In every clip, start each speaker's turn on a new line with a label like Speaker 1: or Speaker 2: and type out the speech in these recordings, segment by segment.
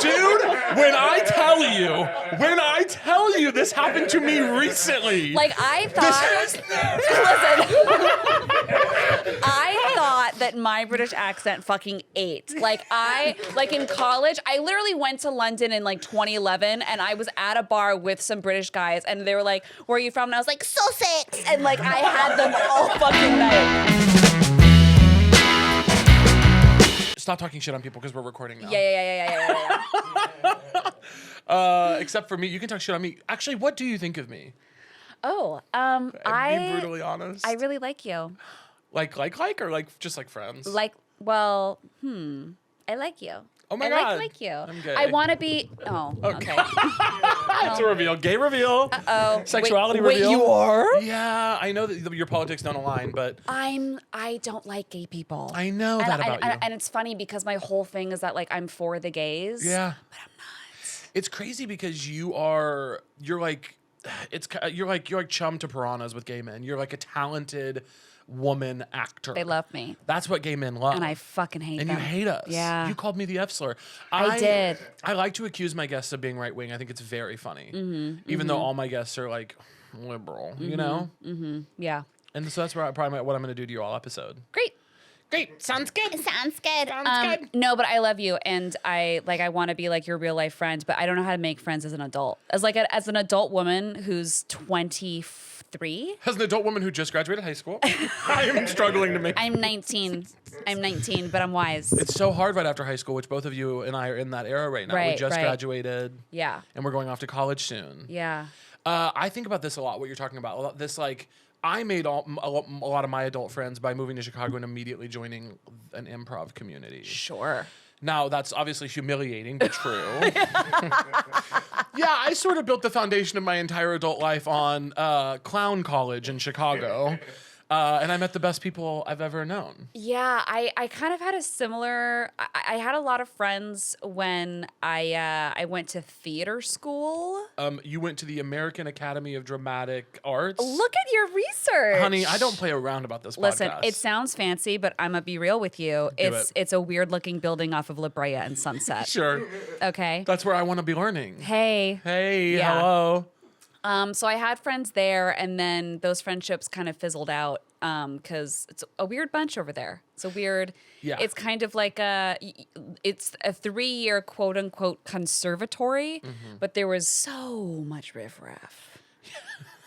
Speaker 1: Dude, when I tell you this happened to me recently.
Speaker 2: Like, I thought, listen, I thought that my British accent fucking ate. Like in college, I literally went to London in like 2011 and I was at a bar with some British guys and they were like, where are you from? And I was like, Sussex. And like, I had them all fucking night.
Speaker 1: Stop talking shit on people because we're recording now.
Speaker 2: Yeah.
Speaker 1: Except for me, you can talk shit on me. Actually, what do you think of me?
Speaker 2: Oh,
Speaker 1: Be brutally honest.
Speaker 2: I really like you.
Speaker 1: Like, or like just like friends?
Speaker 2: I like you.
Speaker 1: Oh my
Speaker 2: God.
Speaker 1: God.
Speaker 2: I like you.
Speaker 1: I'm gay.
Speaker 2: I want to be. Oh, okay.
Speaker 1: It's a reveal. Gay reveal.
Speaker 2: Oh,
Speaker 1: Sexuality
Speaker 2: wait,
Speaker 1: reveal.
Speaker 2: you are?
Speaker 1: Yeah, I know that your politics don't align, but
Speaker 2: I don't like gay people.
Speaker 1: I know that about you.
Speaker 2: And it's funny because my whole thing is that like I'm for the gays.
Speaker 1: Yeah.
Speaker 2: But I'm not.
Speaker 1: It's crazy because you're like chum to piranhas with gay men. You're like a talented woman actor.
Speaker 2: They love me.
Speaker 1: That's what gay men love.
Speaker 2: And I fucking hate them.
Speaker 1: And you hate us.
Speaker 2: Yeah.
Speaker 1: You called me the F slur.
Speaker 2: I did.
Speaker 1: I like to accuse my guests of being right wing. I think it's very funny. Even though all my guests are like liberal, you know?
Speaker 2: Yeah.
Speaker 1: And so that's probably what I'm going to do to you all episode.
Speaker 2: Great.
Speaker 1: Sounds good.
Speaker 2: Sounds good.
Speaker 1: Sounds good.
Speaker 2: No, but I love you, and I want to be like your real life friend, but I don't know how to make friends as an adult. As an adult woman who's 23.
Speaker 1: As an adult woman who just graduated high school, I am struggling to make.
Speaker 2: I'm 19, but I'm wise.
Speaker 1: It's so hard right after high school, which both of you and I are in that era right now. We just graduated.
Speaker 2: Yeah.
Speaker 1: And we're going off to college soon.
Speaker 2: Yeah.
Speaker 1: I think about this a lot. What you're talking about. This like. I made a lot of my adult friends by moving to Chicago and immediately joining an improv community.
Speaker 2: Sure.
Speaker 1: Now, that's obviously humiliating, but true. Yeah, I sort of built the foundation of my entire adult life on clown college in Chicago. And I met the best people I've ever known.
Speaker 2: Yeah, I kind of had a similar. I had a lot of friends when I went to theater school.
Speaker 1: You went to the American Academy of Dramatic Arts.
Speaker 2: Look at your research,
Speaker 1: honey. I don't play around about this podcast.
Speaker 2: Listen, it sounds fancy, but I'm gonna be real with you. It's a weird looking building off of La Brea and Sunset.
Speaker 1: Sure.
Speaker 2: Okay.
Speaker 1: That's where I want to be learning.
Speaker 2: Hey. Yeah.
Speaker 1: Hello.
Speaker 2: So I had friends there, and then those friendships kind of fizzled out because it's a weird bunch over there. It's a weird.
Speaker 1: Yeah.
Speaker 2: It's kind of like it's a 3-year quote unquote conservatory, but there was so much riffraff.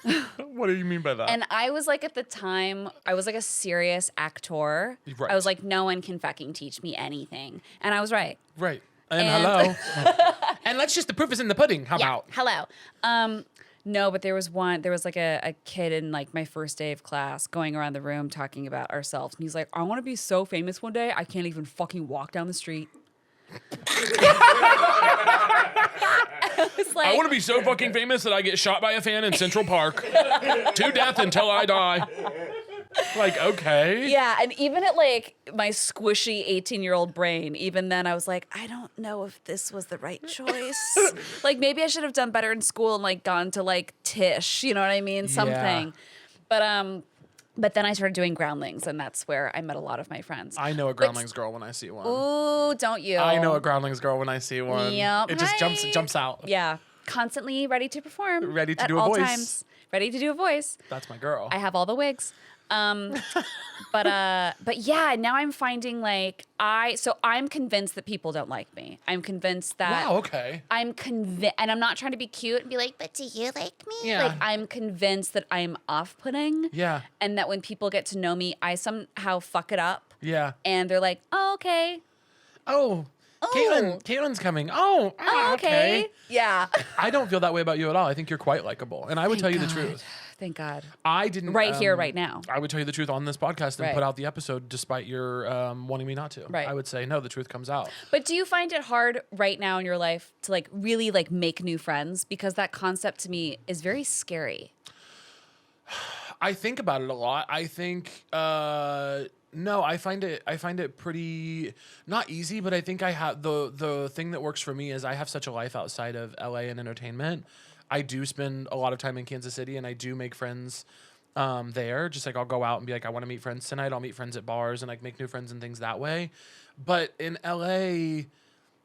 Speaker 1: What do you mean by that?
Speaker 2: And I was like, at the time, I was like a serious actor.
Speaker 1: Right.
Speaker 2: I was like, no one can fucking teach me anything, and I was right.
Speaker 1: Right. And hello. And the proof is in the pudding. How about?
Speaker 2: Hello. No, but there was like a kid in like my first day of class going around the room talking about ourselves. And he's like, I want to be so famous one day, I can't even fucking walk down the street.
Speaker 1: I want to be so fucking famous that I get shot by a fan in Central Park to death until I die. Like, okay.
Speaker 2: Yeah, and even at like my squishy 18-year-old brain, even then I was like, I don't know if this was the right choice. Like, maybe I should have done better in school and like gone to like Tisch, you know what I mean? Something. Yeah. But then I started doing Groundlings, and that's where I met a lot of my friends.
Speaker 1: I know a Groundlings girl when I see one.
Speaker 2: Ooh, don't you?
Speaker 1: I know a Groundlings girl when I see one.
Speaker 2: Yep.
Speaker 1: It just jumps out.
Speaker 2: Yeah. Constantly ready to perform.
Speaker 1: Ready to
Speaker 2: at
Speaker 1: do a
Speaker 2: all
Speaker 1: voice.
Speaker 2: Times. Ready to do a voice.
Speaker 1: That's my girl.
Speaker 2: I have all the wigs. But yeah, now I'm finding like I'm convinced that people don't like me. I'm convinced that.
Speaker 1: Wow, okay.
Speaker 2: I'm convinced, and I'm not trying to be cute and be like, but do you like me?
Speaker 1: Yeah.
Speaker 2: Like, I'm convinced that I'm off-putting.
Speaker 1: Yeah.
Speaker 2: And that when people get to know me, I somehow fuck it up.
Speaker 1: Yeah.
Speaker 2: And they're like, oh, okay.
Speaker 1: Oh. Caitlin's coming. Oh, okay.
Speaker 2: Yeah.
Speaker 1: I don't feel that way about you at all. I think you're quite likable. And I would tell you the truth.
Speaker 2: Thank God.
Speaker 1: I didn't.
Speaker 2: Right here, right now.
Speaker 1: I would tell you the truth on this podcast and
Speaker 2: Right.
Speaker 1: put out the episode despite your wanting me not to.
Speaker 2: Right.
Speaker 1: I would say, no, the truth comes out.
Speaker 2: But do you find it hard right now in your life to like really like make new friends? Because that concept to me is very scary.
Speaker 1: I think about it a lot. I think no, I find it pretty not easy, but I think I have the thing that works for me is I have such a life outside of LA and entertainment. I do spend a lot of time in Kansas City, and I do make friends there. Just like I'll go out and be like, I want to meet friends tonight. I'll meet friends at bars and like make new friends and things that way. But in LA,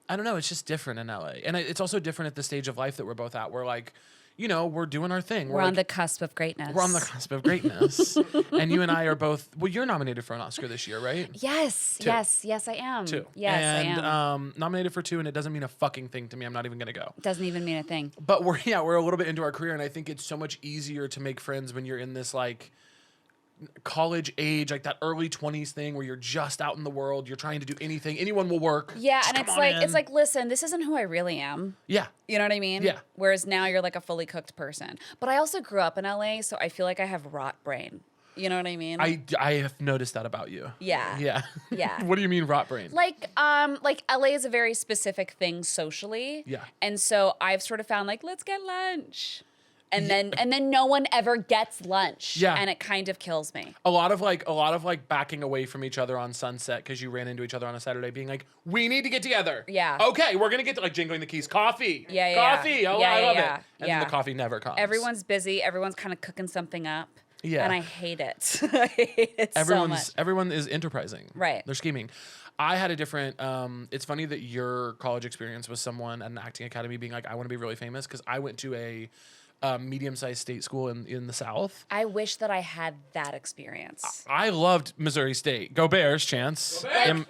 Speaker 1: I don't know. It's just different in LA. And it's also different at the stage of life that we're both at. We're like, you know, we're doing our thing.
Speaker 2: We're on
Speaker 1: like,
Speaker 2: the cusp of greatness.
Speaker 1: We're on the cusp of greatness. And you and I are both, well, you're nominated for an Oscar this year, right?
Speaker 2: Yes,
Speaker 1: 2.
Speaker 2: yes, I am.
Speaker 1: 2.
Speaker 2: Yes,
Speaker 1: and,
Speaker 2: I am.
Speaker 1: Nominated for 2, and it doesn't mean a fucking thing to me. I'm not even going to go.
Speaker 2: Doesn't even mean a thing.
Speaker 1: But we're a little bit into our career, and I think it's so much easier to make friends when you're in this, like, college age, like that early 20s thing where you're just out in the world, you're trying to do anything, anyone will work.
Speaker 2: Yeah,
Speaker 1: Just
Speaker 2: and
Speaker 1: come on in.
Speaker 2: it's like, listen, this isn't who I really am.
Speaker 1: Yeah.
Speaker 2: You know what I mean?
Speaker 1: Yeah.
Speaker 2: Whereas now you're like a fully cooked person. But I also grew up in LA, so I feel like I have rot brain. You know what I mean?
Speaker 1: I have noticed that about you.
Speaker 2: Yeah.
Speaker 1: Yeah.
Speaker 2: Yeah.
Speaker 1: What do you mean rot brain?
Speaker 2: Like LA is a very specific thing socially.
Speaker 1: Yeah.
Speaker 2: And so I've sort of found like, let's get lunch. And then no one ever gets lunch.
Speaker 1: Yeah.
Speaker 2: And it kind of kills me.
Speaker 1: A lot of like backing away from each other on Sunset because you ran into each other on a Saturday, being like, "We need to get together."
Speaker 2: Yeah.
Speaker 1: Okay, we're gonna get to like jingling the keys. Coffee.
Speaker 2: Yeah,
Speaker 1: Coffee.
Speaker 2: yeah.
Speaker 1: Oh,
Speaker 2: Yeah,
Speaker 1: I love
Speaker 2: yeah,
Speaker 1: it. And
Speaker 2: yeah.
Speaker 1: then the coffee never comes.
Speaker 2: Everyone's busy. Everyone's kind of cooking something up.
Speaker 1: Yeah.
Speaker 2: And I hate it. I hate it so much.
Speaker 1: Everyone is enterprising.
Speaker 2: Right.
Speaker 1: They're scheming. I had a different. It's funny that your college experience was someone at an acting academy being like, "I want to be really famous," because I went to a medium-sized state school in the South.
Speaker 2: I wish that I had that experience.
Speaker 1: I loved Missouri State. Go Bears, Chance. Missouri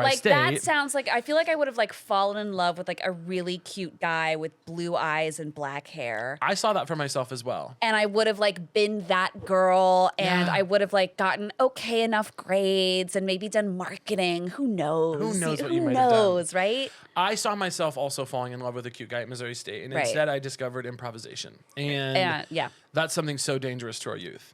Speaker 2: Like
Speaker 1: State.
Speaker 2: that sounds like I feel like I would have like fallen in love with like a really cute guy with blue eyes and black hair.
Speaker 1: I saw that for myself as well.
Speaker 2: And I would have like been that girl and
Speaker 1: Yeah.
Speaker 2: I would have like gotten okay enough grades and maybe done marketing. Who knows?
Speaker 1: Who knows what you
Speaker 2: Who
Speaker 1: might have done?
Speaker 2: knows, right?
Speaker 1: I saw myself also falling in love with a cute guy at Missouri State, and
Speaker 2: Right.
Speaker 1: instead I discovered improvisation. And
Speaker 2: Yeah.
Speaker 1: that's something so dangerous to our youth.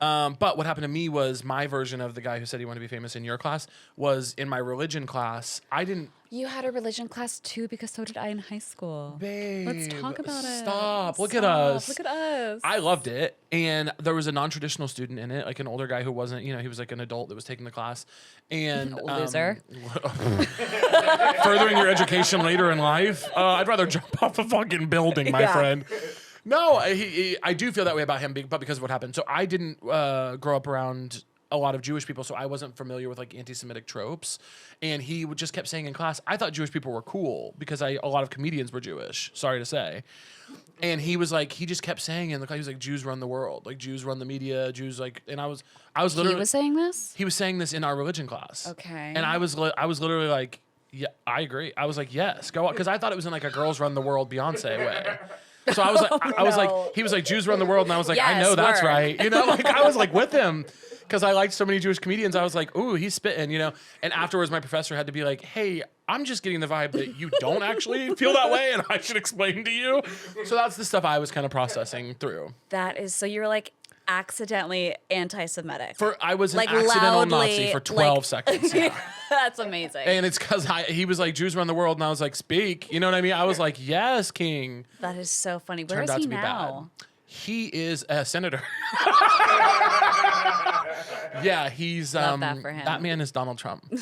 Speaker 1: But what happened to me was my version of the guy who said he wanted to be famous in your class was in my religion class. I didn't.
Speaker 2: You had a religion class too, because so did I in high school.
Speaker 1: Babe,
Speaker 2: Let's talk about it.
Speaker 1: Stop. Look at us.
Speaker 2: Look at us.
Speaker 1: I loved it. And there was a non-traditional student in it, like an older guy who wasn't, he was like an adult that was taking the class. And
Speaker 2: Loser.
Speaker 1: Furthering your education later in life. I'd rather jump off a fucking building, my
Speaker 2: Yeah.
Speaker 1: friend. No, I do feel that way about him, but because of what happened. So I didn't grow up around a lot of Jewish people, so I wasn't familiar with like anti-Semitic tropes. And he just kept saying in class, I thought Jewish people were cool because a lot of comedians were Jewish, sorry to say. And he was like, he just kept saying in the class, he was like, Jews run the world, like Jews run the media, Jews like, and I was literally.
Speaker 2: He was saying this?
Speaker 1: He was saying this in our religion class.
Speaker 2: Okay.
Speaker 1: And I was literally like, yeah, I agree. I was like, yes, go on, because I thought it was in like a girls run the world Beyonce way. So I was like, I was like, he was like, Jews run the world, and I was like, I
Speaker 2: Yes,
Speaker 1: know that's
Speaker 2: word.
Speaker 1: right, like I was like with him. Because I liked so many Jewish comedians, I was like, ooh, he's spitting, And afterwards, my professor had to be like, hey, I'm just getting the vibe that you don't actually feel that way, and I should explain to you. So that's the stuff I was kind of processing through.
Speaker 2: That is, so you're like accidentally anti-Semitic.
Speaker 1: I was an
Speaker 2: Like
Speaker 1: accidental
Speaker 2: loudly,
Speaker 1: Nazi for 12 seconds. Yeah.
Speaker 2: That's amazing.
Speaker 1: And it's because he was like, Jews run the world, and I was like, speak. You know what I mean? I was like, yes, king.
Speaker 2: That is so funny. Where
Speaker 1: Turned
Speaker 2: is
Speaker 1: out
Speaker 2: he
Speaker 1: to be
Speaker 2: now?
Speaker 1: bad. He is a senator. Yeah, he's
Speaker 2: Love that for him.
Speaker 1: That man is Donald Trump.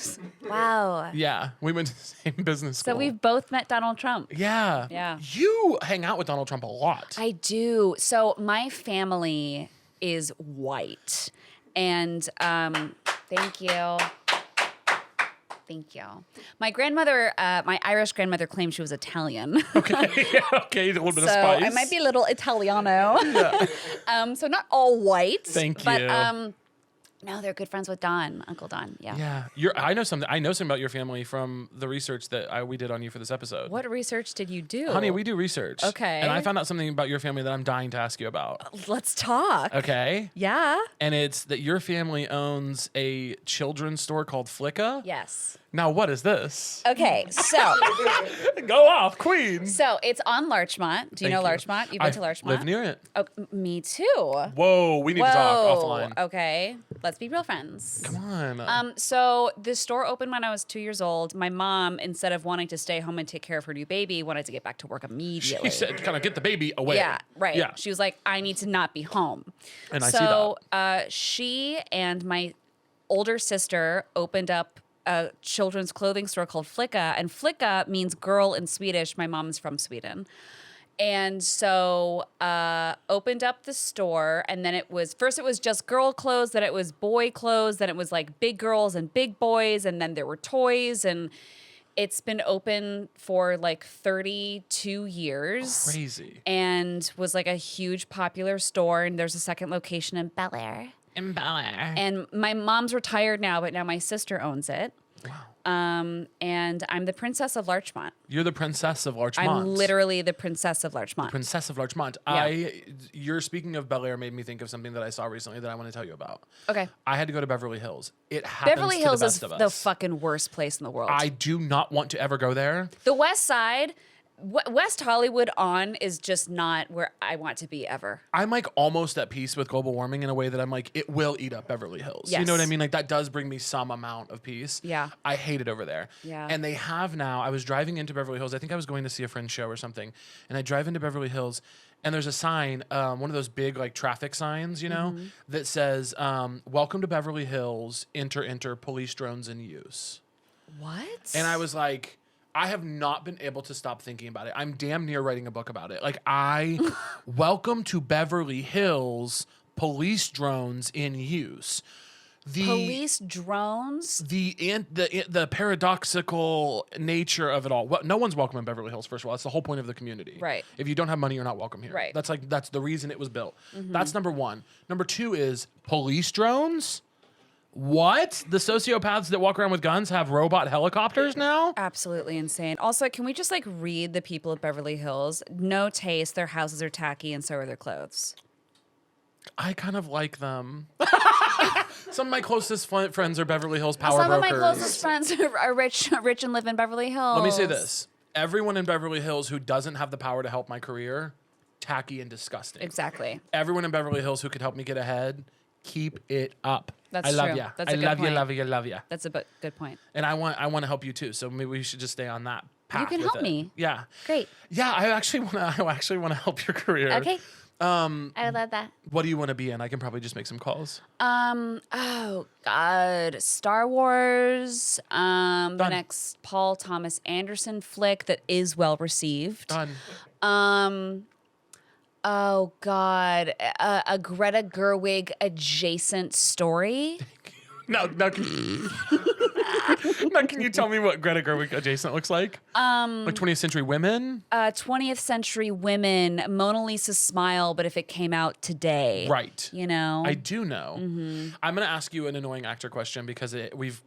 Speaker 2: Wow.
Speaker 1: Yeah, we went to the same business school.
Speaker 2: So we've both met Donald Trump.
Speaker 1: Yeah.
Speaker 2: Yeah.
Speaker 1: You hang out with Donald Trump a lot.
Speaker 2: I do. So my family is white. And thank you. Thank you. My grandmother, my Irish grandmother, claimed she was Italian.
Speaker 1: Okay, okay, a little bit of
Speaker 2: So
Speaker 1: spice.
Speaker 2: I might be a little Italiano.
Speaker 1: Yeah.
Speaker 2: So not all white.
Speaker 1: Thank
Speaker 2: but,
Speaker 1: you.
Speaker 2: No, they're good friends with Don, Uncle Don. Yeah.
Speaker 1: Yeah, I know something about your family from the research that we did on you for this episode.
Speaker 2: What research did you do?
Speaker 1: Honey, we do research.
Speaker 2: Okay.
Speaker 1: And I found out something about your family that I'm dying to ask you about.
Speaker 2: Let's talk.
Speaker 1: Okay.
Speaker 2: Yeah.
Speaker 1: And it's that your family owns a children's store called Flicka.
Speaker 2: Yes.
Speaker 1: Now, what is this?
Speaker 2: Okay, so
Speaker 1: Go off, queen.
Speaker 2: it's on Larchmont. Do you know Larchmont? You've been to Larchmont?
Speaker 1: Live near it.
Speaker 2: Oh, me too.
Speaker 1: Whoa, we need to talk offline.
Speaker 2: Okay, let's be real friends.
Speaker 1: Come on.
Speaker 2: So the store opened when I was 2 years old. My mom, instead of wanting to stay home and take care of her new baby, wanted to get back to work immediately.
Speaker 1: She said, kind of get the baby away.
Speaker 2: Yeah, right.
Speaker 1: Yeah.
Speaker 2: She was like, I need to not be home.
Speaker 1: And I see that.
Speaker 2: So she and my older sister opened up a children's clothing store called Flicka. And Flicka means girl in Swedish. My mom's from Sweden. And so opened up the store, and then it was just girl clothes, then it was boy clothes, then it was like big girls and big boys, and then there were toys, and It's been open for like 32 years.
Speaker 1: Crazy.
Speaker 2: And was like a huge popular store. And there's a second location in Bel Air.
Speaker 1: In Bel Air.
Speaker 2: And my mom's retired now, but now my sister owns it.
Speaker 1: Wow.
Speaker 2: And I'm the princess of Larchmont.
Speaker 1: You're the princess of Larchmont.
Speaker 2: I'm literally the princess of Larchmont.
Speaker 1: Princess of Larchmont.
Speaker 2: Yeah.
Speaker 1: You're speaking of Bel Air made me think of something that I saw recently that I want to tell you about.
Speaker 2: Okay.
Speaker 1: I had to go to Beverly Hills. It happens
Speaker 2: Beverly
Speaker 1: to
Speaker 2: Hills
Speaker 1: the
Speaker 2: is
Speaker 1: best of us.
Speaker 2: the fucking worst place in the world.
Speaker 1: I do not want to ever go there.
Speaker 2: The West Side, West Hollywood is just not where I want to be ever.
Speaker 1: I'm like almost at peace with global warming in a way that I'm like, it will eat up Beverly Hills. You
Speaker 2: Yes.
Speaker 1: know what I mean? Like that does bring me some amount of peace.
Speaker 2: Yeah.
Speaker 1: I hate it over there.
Speaker 2: Yeah.
Speaker 1: And they have now, I was driving into Beverly Hills. I think I was going to see a friend's show or something. And I drive into Beverly Hills and there's a sign, one of those big like traffic signs, you know, that says, welcome to Beverly Hills, enter, police drones in use.
Speaker 2: What?
Speaker 1: And I was like, I have not been able to stop thinking about it. I'm damn near writing a book about it. Like welcome to Beverly Hills, police drones in use.
Speaker 2: Police drones?
Speaker 1: The paradoxical nature of it all. Well, no one's welcome in Beverly Hills, first of all. That's the whole point of the community.
Speaker 2: Right.
Speaker 1: If you don't have money, you're not welcome here.
Speaker 2: Right.
Speaker 1: That's the reason it was built. That's number one. Number two is police drones. What? The sociopaths that walk around with guns have robot helicopters now?
Speaker 2: Absolutely insane. Also, can we just like read the people of Beverly Hills? No taste. Their houses are tacky, and so are their clothes.
Speaker 1: I kind of like them. Some of my closest friends are Beverly Hills power
Speaker 2: Some
Speaker 1: brokers.
Speaker 2: of my closest friends are rich and live in Beverly Hills.
Speaker 1: Let me say this. Everyone in Beverly Hills who doesn't have the power to help my career, tacky and disgusting.
Speaker 2: Exactly.
Speaker 1: Everyone in Beverly Hills who could help me get ahead, keep it up.
Speaker 2: That's
Speaker 1: I love
Speaker 2: true.
Speaker 1: ya.
Speaker 2: That's a
Speaker 1: I
Speaker 2: good
Speaker 1: love
Speaker 2: point.
Speaker 1: you, love you, love you.
Speaker 2: That's a good point.
Speaker 1: And I want to help you too. So maybe we should just stay on that path.
Speaker 2: You can
Speaker 1: with
Speaker 2: help
Speaker 1: it.
Speaker 2: me.
Speaker 1: Yeah.
Speaker 2: Great.
Speaker 1: Yeah, I actually want to help your career.
Speaker 2: Okay. I love that.
Speaker 1: What do you want to be in? I can probably just make some calls.
Speaker 2: Oh God, Star Wars. The
Speaker 1: Done.
Speaker 2: next Paul Thomas Anderson flick that is well received.
Speaker 1: Done.
Speaker 2: Oh God, a Greta Gerwig adjacent story.
Speaker 1: Now can you tell me what Greta Gerwig adjacent looks like? Like 20th century women?
Speaker 2: 20th century women, Mona Lisa smile, but if it came out today,
Speaker 1: Right.
Speaker 2: You know,
Speaker 1: I do know. I'm going to ask you an annoying actor question because we've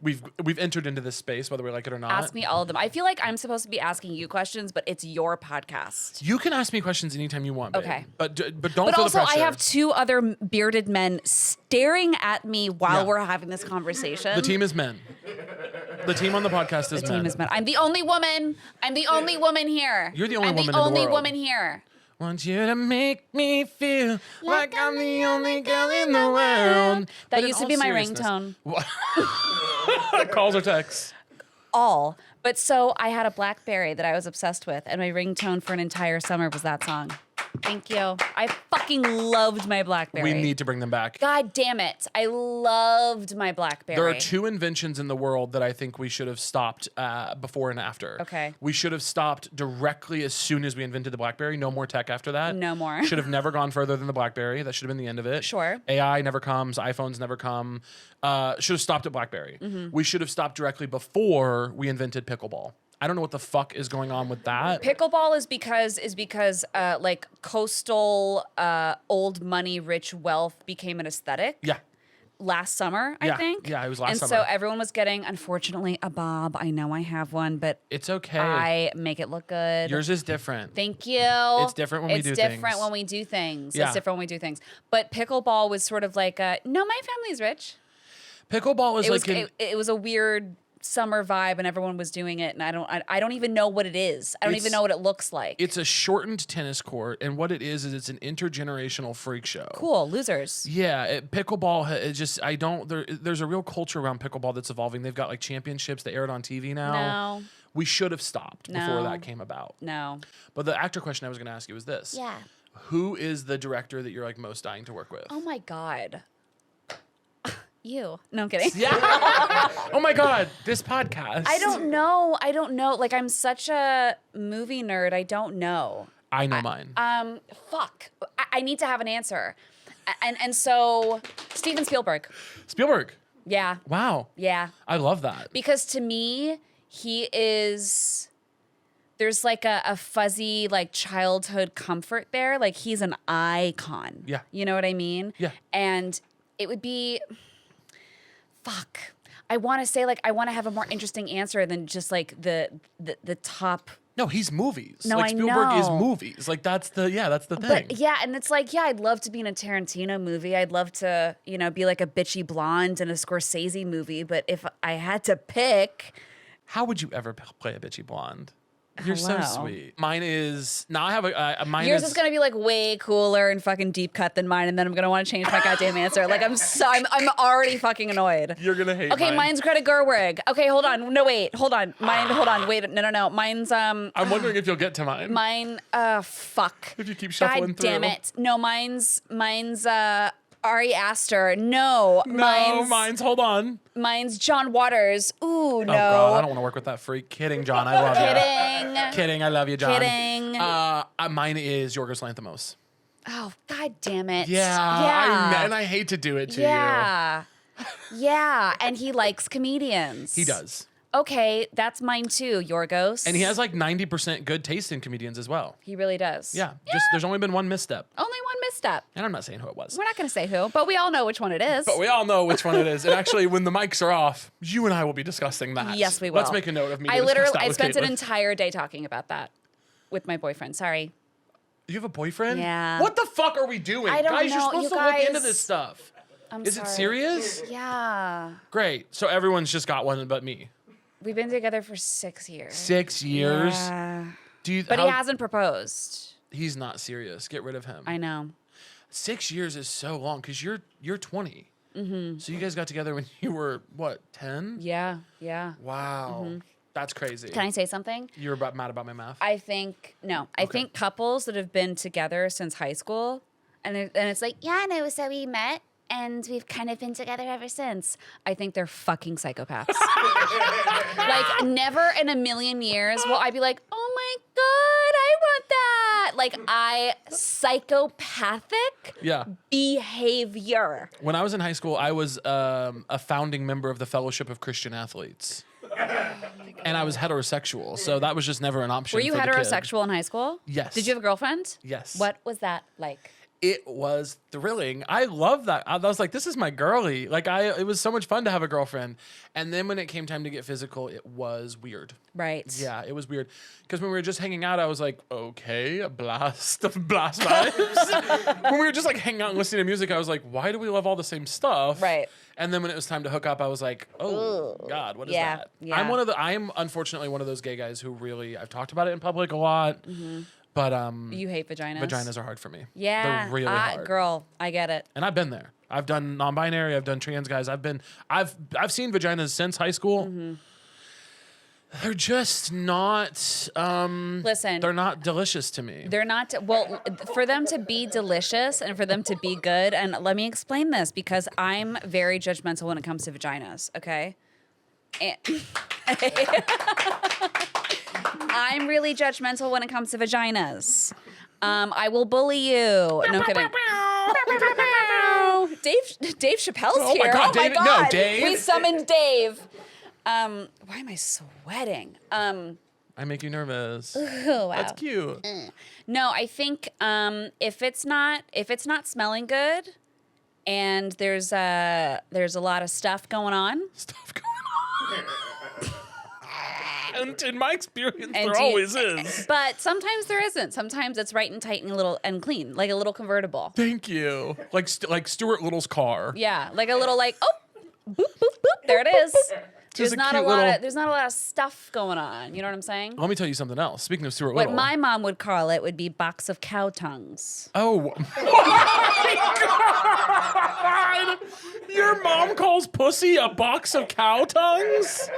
Speaker 1: entered into this space, whether we like it or not.
Speaker 2: ask me all of them. I feel like I'm supposed to be asking you questions, but it's your podcast.
Speaker 1: You can ask me questions anytime you want, babe.
Speaker 2: Okay.
Speaker 1: But don't
Speaker 2: But
Speaker 1: feel
Speaker 2: also,
Speaker 1: the pressure.
Speaker 2: I have two other bearded men staring at me while
Speaker 1: Yeah.
Speaker 2: we're having this conversation.
Speaker 1: The team is men. The team on the podcast is
Speaker 2: The
Speaker 1: men.
Speaker 2: team is men. I'm the only woman. I'm the only woman here.
Speaker 1: You're the only
Speaker 2: I'm
Speaker 1: woman in
Speaker 2: the
Speaker 1: the
Speaker 2: only
Speaker 1: world.
Speaker 2: woman here.
Speaker 1: Want you to make me feel like I'm the only girl in the world.
Speaker 2: That
Speaker 1: But in
Speaker 2: used to
Speaker 1: all
Speaker 2: be my
Speaker 1: seriousness-
Speaker 2: ringtone.
Speaker 1: Calls or texts?
Speaker 2: All. But so I had a BlackBerry that I was obsessed with, and my ringtone for an entire summer was that song. Thank you. I fucking loved my BlackBerry.
Speaker 1: We need to bring them back.
Speaker 2: God damn it. I loved my BlackBerry.
Speaker 1: There are two inventions in the world that I think we should have stopped before and after.
Speaker 2: Okay.
Speaker 1: We should have stopped directly as soon as we invented the BlackBerry. No more tech after that.
Speaker 2: No more.
Speaker 1: Should have never gone further than the BlackBerry. That should have been the end of it.
Speaker 2: Sure.
Speaker 1: AI never comes. iPhones never come. Should have stopped at BlackBerry.
Speaker 2: Mm-hmm.
Speaker 1: We should have stopped directly before we invented pickleball. I don't know what the fuck is going on with that.
Speaker 2: Pickleball is because like coastal old money rich wealth became an aesthetic.
Speaker 1: Yeah.
Speaker 2: Last summer, I
Speaker 1: Yeah.
Speaker 2: think.
Speaker 1: Yeah, it was last
Speaker 2: and
Speaker 1: summer.
Speaker 2: so everyone was getting, unfortunately, a bob. I know I have one, but
Speaker 1: It's okay.
Speaker 2: I make it look good.
Speaker 1: Yours is different.
Speaker 2: Thank you.
Speaker 1: It's different when we do
Speaker 2: It's different
Speaker 1: things.
Speaker 2: when we do things.
Speaker 1: Yeah.
Speaker 2: It's different when we do things. But pickleball was sort of like, no, my family's rich.
Speaker 1: Pickleball is
Speaker 2: It
Speaker 1: like
Speaker 2: was it was a weird summer vibe, and everyone was doing it, and I don't even know what it is. I don't even know what it looks like.
Speaker 1: It's a shortened tennis court, and what it is it's an intergenerational freak show.
Speaker 2: Cool, losers.
Speaker 1: Yeah, pickleball. It just I don't. There's a real culture around pickleball that's evolving. They've got like championships that aired on TV now.
Speaker 2: No.
Speaker 1: We should have stopped before
Speaker 2: No.
Speaker 1: that came about.
Speaker 2: No.
Speaker 1: But the actor question I was going to ask you was this:
Speaker 2: Yeah.
Speaker 1: Who is the director that you're like most dying to work with?
Speaker 2: Oh my God. You. No, I'm kidding.
Speaker 1: Yeah. Oh my God, this podcast.
Speaker 2: I don't know. Like, I'm such a movie nerd. I don't know.
Speaker 1: I know mine.
Speaker 2: Fuck. I need to have an answer. And so Steven Spielberg.
Speaker 1: Spielberg.
Speaker 2: Yeah.
Speaker 1: Wow.
Speaker 2: Yeah.
Speaker 1: I love that.
Speaker 2: Because to me, there's like a fuzzy like childhood comfort there. Like he's an icon.
Speaker 1: Yeah.
Speaker 2: You know what I mean?
Speaker 1: Yeah.
Speaker 2: And it would be, fuck. I want to say like, I want to have a more interesting answer than just like the top.
Speaker 1: No, he's movies.
Speaker 2: No,
Speaker 1: like
Speaker 2: I
Speaker 1: Spielberg is
Speaker 2: know.
Speaker 1: movies. Like that's the thing.
Speaker 2: But yeah, and it's like, yeah, I'd love to be in a Tarantino movie. I'd love to, be like a bitchy blonde in a Scorsese movie. But if I had to pick,
Speaker 1: How would you ever play a bitchy blonde? You're so
Speaker 2: Hello.
Speaker 1: sweet. Mine is now. I have mine.
Speaker 2: yours is gonna be like way cooler and fucking deep cut than mine, and then I'm gonna want to change my goddamn answer. Like I'm already fucking annoyed.
Speaker 1: You're gonna hate.
Speaker 2: Okay,
Speaker 1: mine.
Speaker 2: mine's Greta Gerwig. Okay, hold on. No, wait, hold on. Hold on. Wait, no. Mine's
Speaker 1: I'm wondering if you'll get to mine.
Speaker 2: mine. Fuck.
Speaker 1: If you keep shuffling
Speaker 2: God damn
Speaker 1: through.
Speaker 2: it. No, mine's Ari Aster. No,
Speaker 1: No, mine's. Hold on.
Speaker 2: mine's John Waters. Ooh, no.
Speaker 1: Oh God, I don't want to work with that freak. Kidding, John. I love you.
Speaker 2: Kidding.
Speaker 1: Kidding. I love you, John.
Speaker 2: Kidding.
Speaker 1: Mine is Yorgos Lanthimos.
Speaker 2: Oh, God damn it.
Speaker 1: Yeah. And I hate to do it to you.
Speaker 2: Yeah. Yeah. And he likes comedians.
Speaker 1: He does.
Speaker 2: Okay, that's mine too, Yorgos.
Speaker 1: And he has like 90% good taste in comedians as well.
Speaker 2: He really does.
Speaker 1: Yeah. Just there's only been one misstep.
Speaker 2: Only one misstep.
Speaker 1: And I'm not saying who it was.
Speaker 2: We're not going to say who, but we all know which one it is.
Speaker 1: But we all know which one it is. And actually, when the mics are off, you and I will be discussing that.
Speaker 2: Yes, we will.
Speaker 1: Let's make a note of me.
Speaker 2: I
Speaker 1: I
Speaker 2: spent an entire day talking about that with my boyfriend. Sorry.
Speaker 1: You have a boyfriend?
Speaker 2: Yeah.
Speaker 1: What the fuck are we doing?
Speaker 2: I don't
Speaker 1: guys, you're
Speaker 2: know.
Speaker 1: supposed
Speaker 2: You
Speaker 1: to look into
Speaker 2: guys-
Speaker 1: this stuff.
Speaker 2: I'm
Speaker 1: Is
Speaker 2: sorry.
Speaker 1: it serious?
Speaker 2: Yeah.
Speaker 1: Great. So everyone's just got one but me.
Speaker 2: We've been together for 6 years.
Speaker 1: 6 years?
Speaker 2: Yeah.
Speaker 1: Do you,
Speaker 2: But he hasn't proposed.
Speaker 1: He's not serious. Get rid of him.
Speaker 2: I know.
Speaker 1: 6 years is so long because you're 20. Mm-hmm. So you guys got together when you were, what, 10?
Speaker 2: Yeah. Yeah.
Speaker 1: Wow. That's crazy.
Speaker 2: Can I say something?
Speaker 1: You were mad about my math?
Speaker 2: I think couples that have been together since high school, and it's like, yeah, no, so we met and we've kind of been together ever since. I think they're fucking psychopaths. Like, never in a million years will I be like, oh my God, I want that. Like, psychopathic
Speaker 1: Yeah.
Speaker 2: behavior.
Speaker 1: When I was in high school, I was a founding member of the Fellowship of Christian Athletes. And I was heterosexual, so that was just never an option.
Speaker 2: Were you
Speaker 1: for the kid.
Speaker 2: heterosexual in high school?
Speaker 1: Yes.
Speaker 2: Did you have a girlfriend?
Speaker 1: Yes.
Speaker 2: What was that like?
Speaker 1: It was thrilling. I love that. I was like, this is my girly. Like it was so much fun to have a girlfriend. And then when it came time to get physical, it was weird.
Speaker 2: Right.
Speaker 1: Yeah, it was weird. Because when we were just hanging out, I was like, okay, blast vibes. When we were just like hanging out and listening to music, I was like, why do we love all the same stuff?
Speaker 2: Right.
Speaker 1: And then when it was time to hook up, I was like, oh God, what is
Speaker 2: Yeah,
Speaker 1: that?
Speaker 2: yeah.
Speaker 1: I'm unfortunately one of those gay guys who really, I've talked about it in public a lot. But
Speaker 2: You hate vaginas?
Speaker 1: vaginas are hard for me.
Speaker 2: Yeah.
Speaker 1: They're really hard.
Speaker 2: Girl, I get it.
Speaker 1: And I've been there. I've done non-binary. I've done trans guys. I've seen vaginas since high school. They're just not.
Speaker 2: Listen.
Speaker 1: they're not delicious to me.
Speaker 2: They're not, well, for them to be delicious and for them to be good, and let me explain this because I'm very judgmental when it comes to vaginas, okay? And I'm really judgmental when it comes to vaginas. I will bully you. No, I'm kidding. Dave Chappelle's
Speaker 1: Oh my
Speaker 2: here.
Speaker 1: God,
Speaker 2: Oh my
Speaker 1: Dave- no,
Speaker 2: God.
Speaker 1: Dave.
Speaker 2: We summoned Dave. Why am I sweating?
Speaker 1: I make you nervous.
Speaker 2: Oh, wow.
Speaker 1: That's cute.
Speaker 2: No, I think if it's not smelling good, and there's a lot of stuff going on.
Speaker 1: Stuff going on. And in my experience,
Speaker 2: And
Speaker 1: there always is.
Speaker 2: But sometimes there isn't. Sometimes it's right and tight and little and clean, like a little convertible.
Speaker 1: Thank you. Like Stuart Little's car.
Speaker 2: Yeah, like a little boop boop boop. There it is.
Speaker 1: Just
Speaker 2: There's
Speaker 1: a
Speaker 2: not a
Speaker 1: cute
Speaker 2: lot
Speaker 1: little-
Speaker 2: of there's not a lot of stuff going on. You know what I'm saying?
Speaker 1: Let me tell you something else. Speaking of Stuart
Speaker 2: What
Speaker 1: Little.
Speaker 2: my mom would call it would be box of cow tongues.
Speaker 1: Oh my God! Your mom calls pussy a box of cow tongues?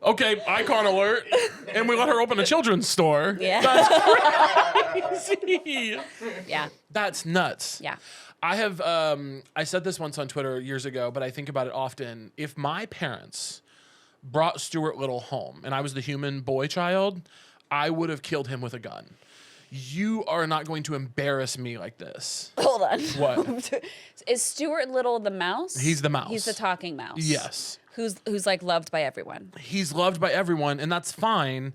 Speaker 1: Okay, icon alert. And we let her open a children's store.
Speaker 2: Yeah.
Speaker 1: That's crazy.
Speaker 2: Yeah.
Speaker 1: That's nuts.
Speaker 2: Yeah.
Speaker 1: I have, I said this once on Twitter years ago, but I think about it often. If my parents brought Stuart Little home and I was the human boy child, I would have killed him with a gun. You are not going to embarrass me like this.
Speaker 2: Hold on.
Speaker 1: What?
Speaker 2: Is Stuart Little the mouse?
Speaker 1: He's the mouse.
Speaker 2: He's the talking mouse.
Speaker 1: Yes.
Speaker 2: Who's like loved by everyone.
Speaker 1: He's loved by everyone, and that's fine.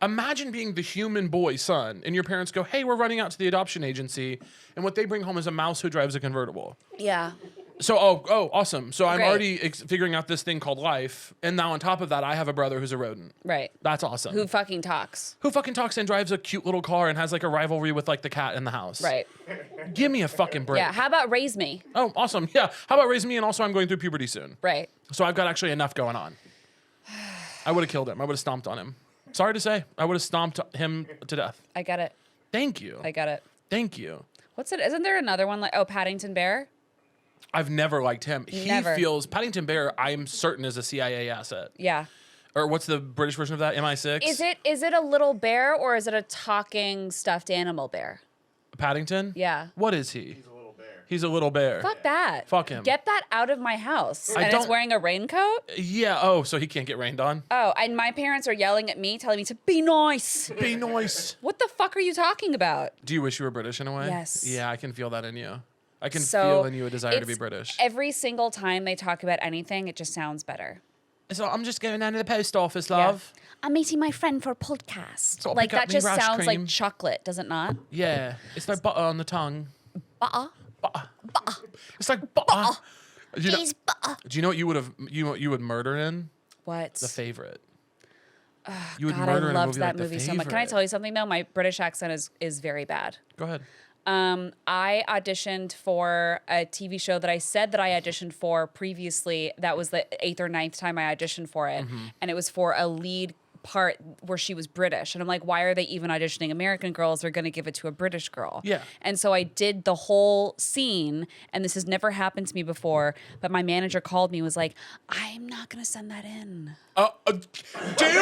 Speaker 1: Imagine being the human boy son, and your parents go, "Hey, we're running out to the adoption agency," and what they bring home is a mouse who drives a convertible.
Speaker 2: Yeah.
Speaker 1: So, awesome. So I'm
Speaker 2: Great.
Speaker 1: already figuring out this thing called life, and now on top of that, I have a brother who's a rodent.
Speaker 2: Right.
Speaker 1: That's awesome.
Speaker 2: Who fucking talks.
Speaker 1: Who fucking talks and drives a cute little car and has like a rivalry with like the cat in the house.
Speaker 2: Right.
Speaker 1: Give me a fucking break.
Speaker 2: Yeah. How about raise me?
Speaker 1: Oh, awesome. Yeah. How about raise me? And also, I'm going through puberty soon.
Speaker 2: Right.
Speaker 1: So I've got actually enough going on. I would have killed him. I would have stomped on him. Sorry to say, I would have stomped him to death.
Speaker 2: I get it.
Speaker 1: Thank you.
Speaker 2: I get it.
Speaker 1: Thank you.
Speaker 2: What's it? Isn't there another one like Paddington Bear?
Speaker 1: I've never liked him.
Speaker 2: Never.
Speaker 1: He feels Paddington Bear, I'm certain, is a CIA asset.
Speaker 2: Yeah.
Speaker 1: Or what's the British version of that? MI6?
Speaker 2: Is it a little bear or is it a talking stuffed animal bear?
Speaker 1: Paddington?
Speaker 2: Yeah.
Speaker 1: What is he? He's a little bear.
Speaker 2: Fuck that.
Speaker 1: Fuck him.
Speaker 2: Get that out of my house.
Speaker 1: I
Speaker 2: And it's
Speaker 1: don't-
Speaker 2: wearing a raincoat?
Speaker 1: Yeah. Oh, so he can't get rained on?
Speaker 2: Oh, and my parents are yelling at me, telling me to be nice.
Speaker 1: Be nice.
Speaker 2: What the fuck are you talking about?
Speaker 1: Do you wish you were British in a way?
Speaker 2: Yes.
Speaker 1: Yeah, I can feel that in you. I can
Speaker 2: So
Speaker 1: feel in you a desire to be
Speaker 2: it's-
Speaker 1: British.
Speaker 2: Every single time they talk about anything, it just sounds better.
Speaker 1: So I'm just going down to the post office, love.
Speaker 2: I'm meeting my friend for a podcast.
Speaker 1: So I'll
Speaker 2: like
Speaker 1: pick up
Speaker 2: that
Speaker 1: me
Speaker 2: just
Speaker 1: rash
Speaker 2: sounds
Speaker 1: cream.
Speaker 2: like chocolate, does it not?
Speaker 1: Yeah. It's like butter on the tongue.
Speaker 2: Butter.
Speaker 1: Butter. It's like butter. Do you know,
Speaker 2: Cheese butter.
Speaker 1: do you know what you would murder in?
Speaker 2: What?
Speaker 1: The Favorite. You would
Speaker 2: God, I
Speaker 1: murder in a
Speaker 2: loved
Speaker 1: movie
Speaker 2: that
Speaker 1: like
Speaker 2: movie
Speaker 1: The
Speaker 2: so much. Can I
Speaker 1: Favorite.
Speaker 2: tell you something though? My British accent is very bad.
Speaker 1: Go ahead.
Speaker 2: I auditioned for a TV show that I said that I auditioned for previously. That was the 8th or 9th time I auditioned for it. And it was for a lead part where she was British. And I'm like, why are they even auditioning American girls? They're going to give it to a British girl.
Speaker 1: Yeah.
Speaker 2: And so I did the whole scene, and this has never happened to me before, but my manager called me and was like, I'm not going to send that in.
Speaker 1: Dude,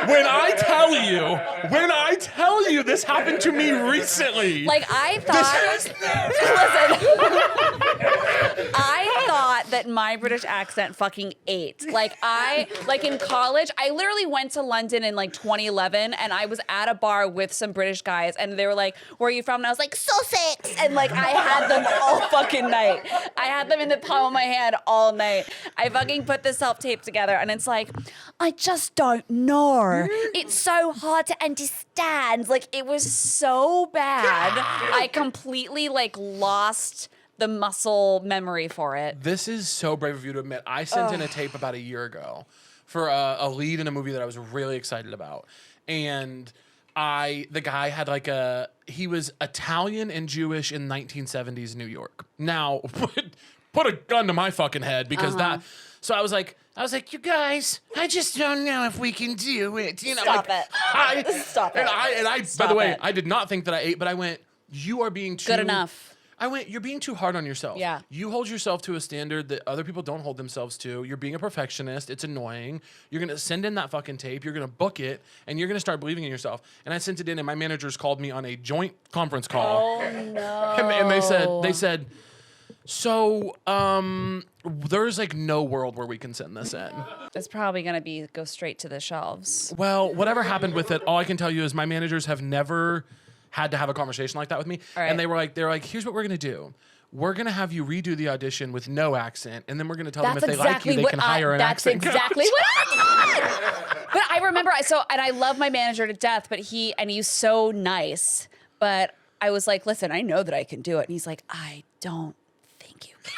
Speaker 1: when I tell you this happened to me recently.
Speaker 2: Like I thought, listen, I thought that my British accent fucking ate. Like in college, I literally went to London in like 2011 and I was at a bar with some British guys and they were like, where are you from? And I was like, Sussex. And like, I had them all fucking night. I had them in the palm of my hand all night. I fucking put this self-tape together and it's like, I just don't know. It's so hard to understand. Like, it was so bad. I completely like lost the muscle memory for it.
Speaker 1: This is so brave of you to admit. I sent in a tape about a year ago for a lead in a movie that I was really excited about. And the guy had he was Italian and Jewish in 1970s New York. Now, put a gun to my fucking head because so I was like, you guys, I just don't know if we can do it. You know,
Speaker 2: Stop it. Stop it.
Speaker 1: And I,
Speaker 2: Stop
Speaker 1: by the way,
Speaker 2: it.
Speaker 1: I did not think that I ate, but I went, you are being too
Speaker 2: Good enough.
Speaker 1: I went, you're being too hard on yourself.
Speaker 2: Yeah.
Speaker 1: You hold yourself to a standard that other people don't hold themselves to. You're being a perfectionist. It's annoying. You're going to send in that fucking tape. You're going to book it, and you're going to start believing in yourself. And I sent it in, and my managers called me on a joint conference call.
Speaker 2: Oh no.
Speaker 1: And they said, so there's like no world where we can send this in.
Speaker 2: It's probably gonna go straight to the shelves.
Speaker 1: Well, whatever happened with it, all I can tell you is my managers have never had to have a conversation like that with me.
Speaker 2: All right.
Speaker 1: And they were like, here's what we're gonna do. We're gonna have you redo the audition with no accent, and then we're gonna tell them if they like you, they can hire an accent coach.
Speaker 2: That's exactly what I did. But I remember, and I love my manager to death, but he's so nice. But I was like, listen, I know that I can do it. And he's like, I don't think you can.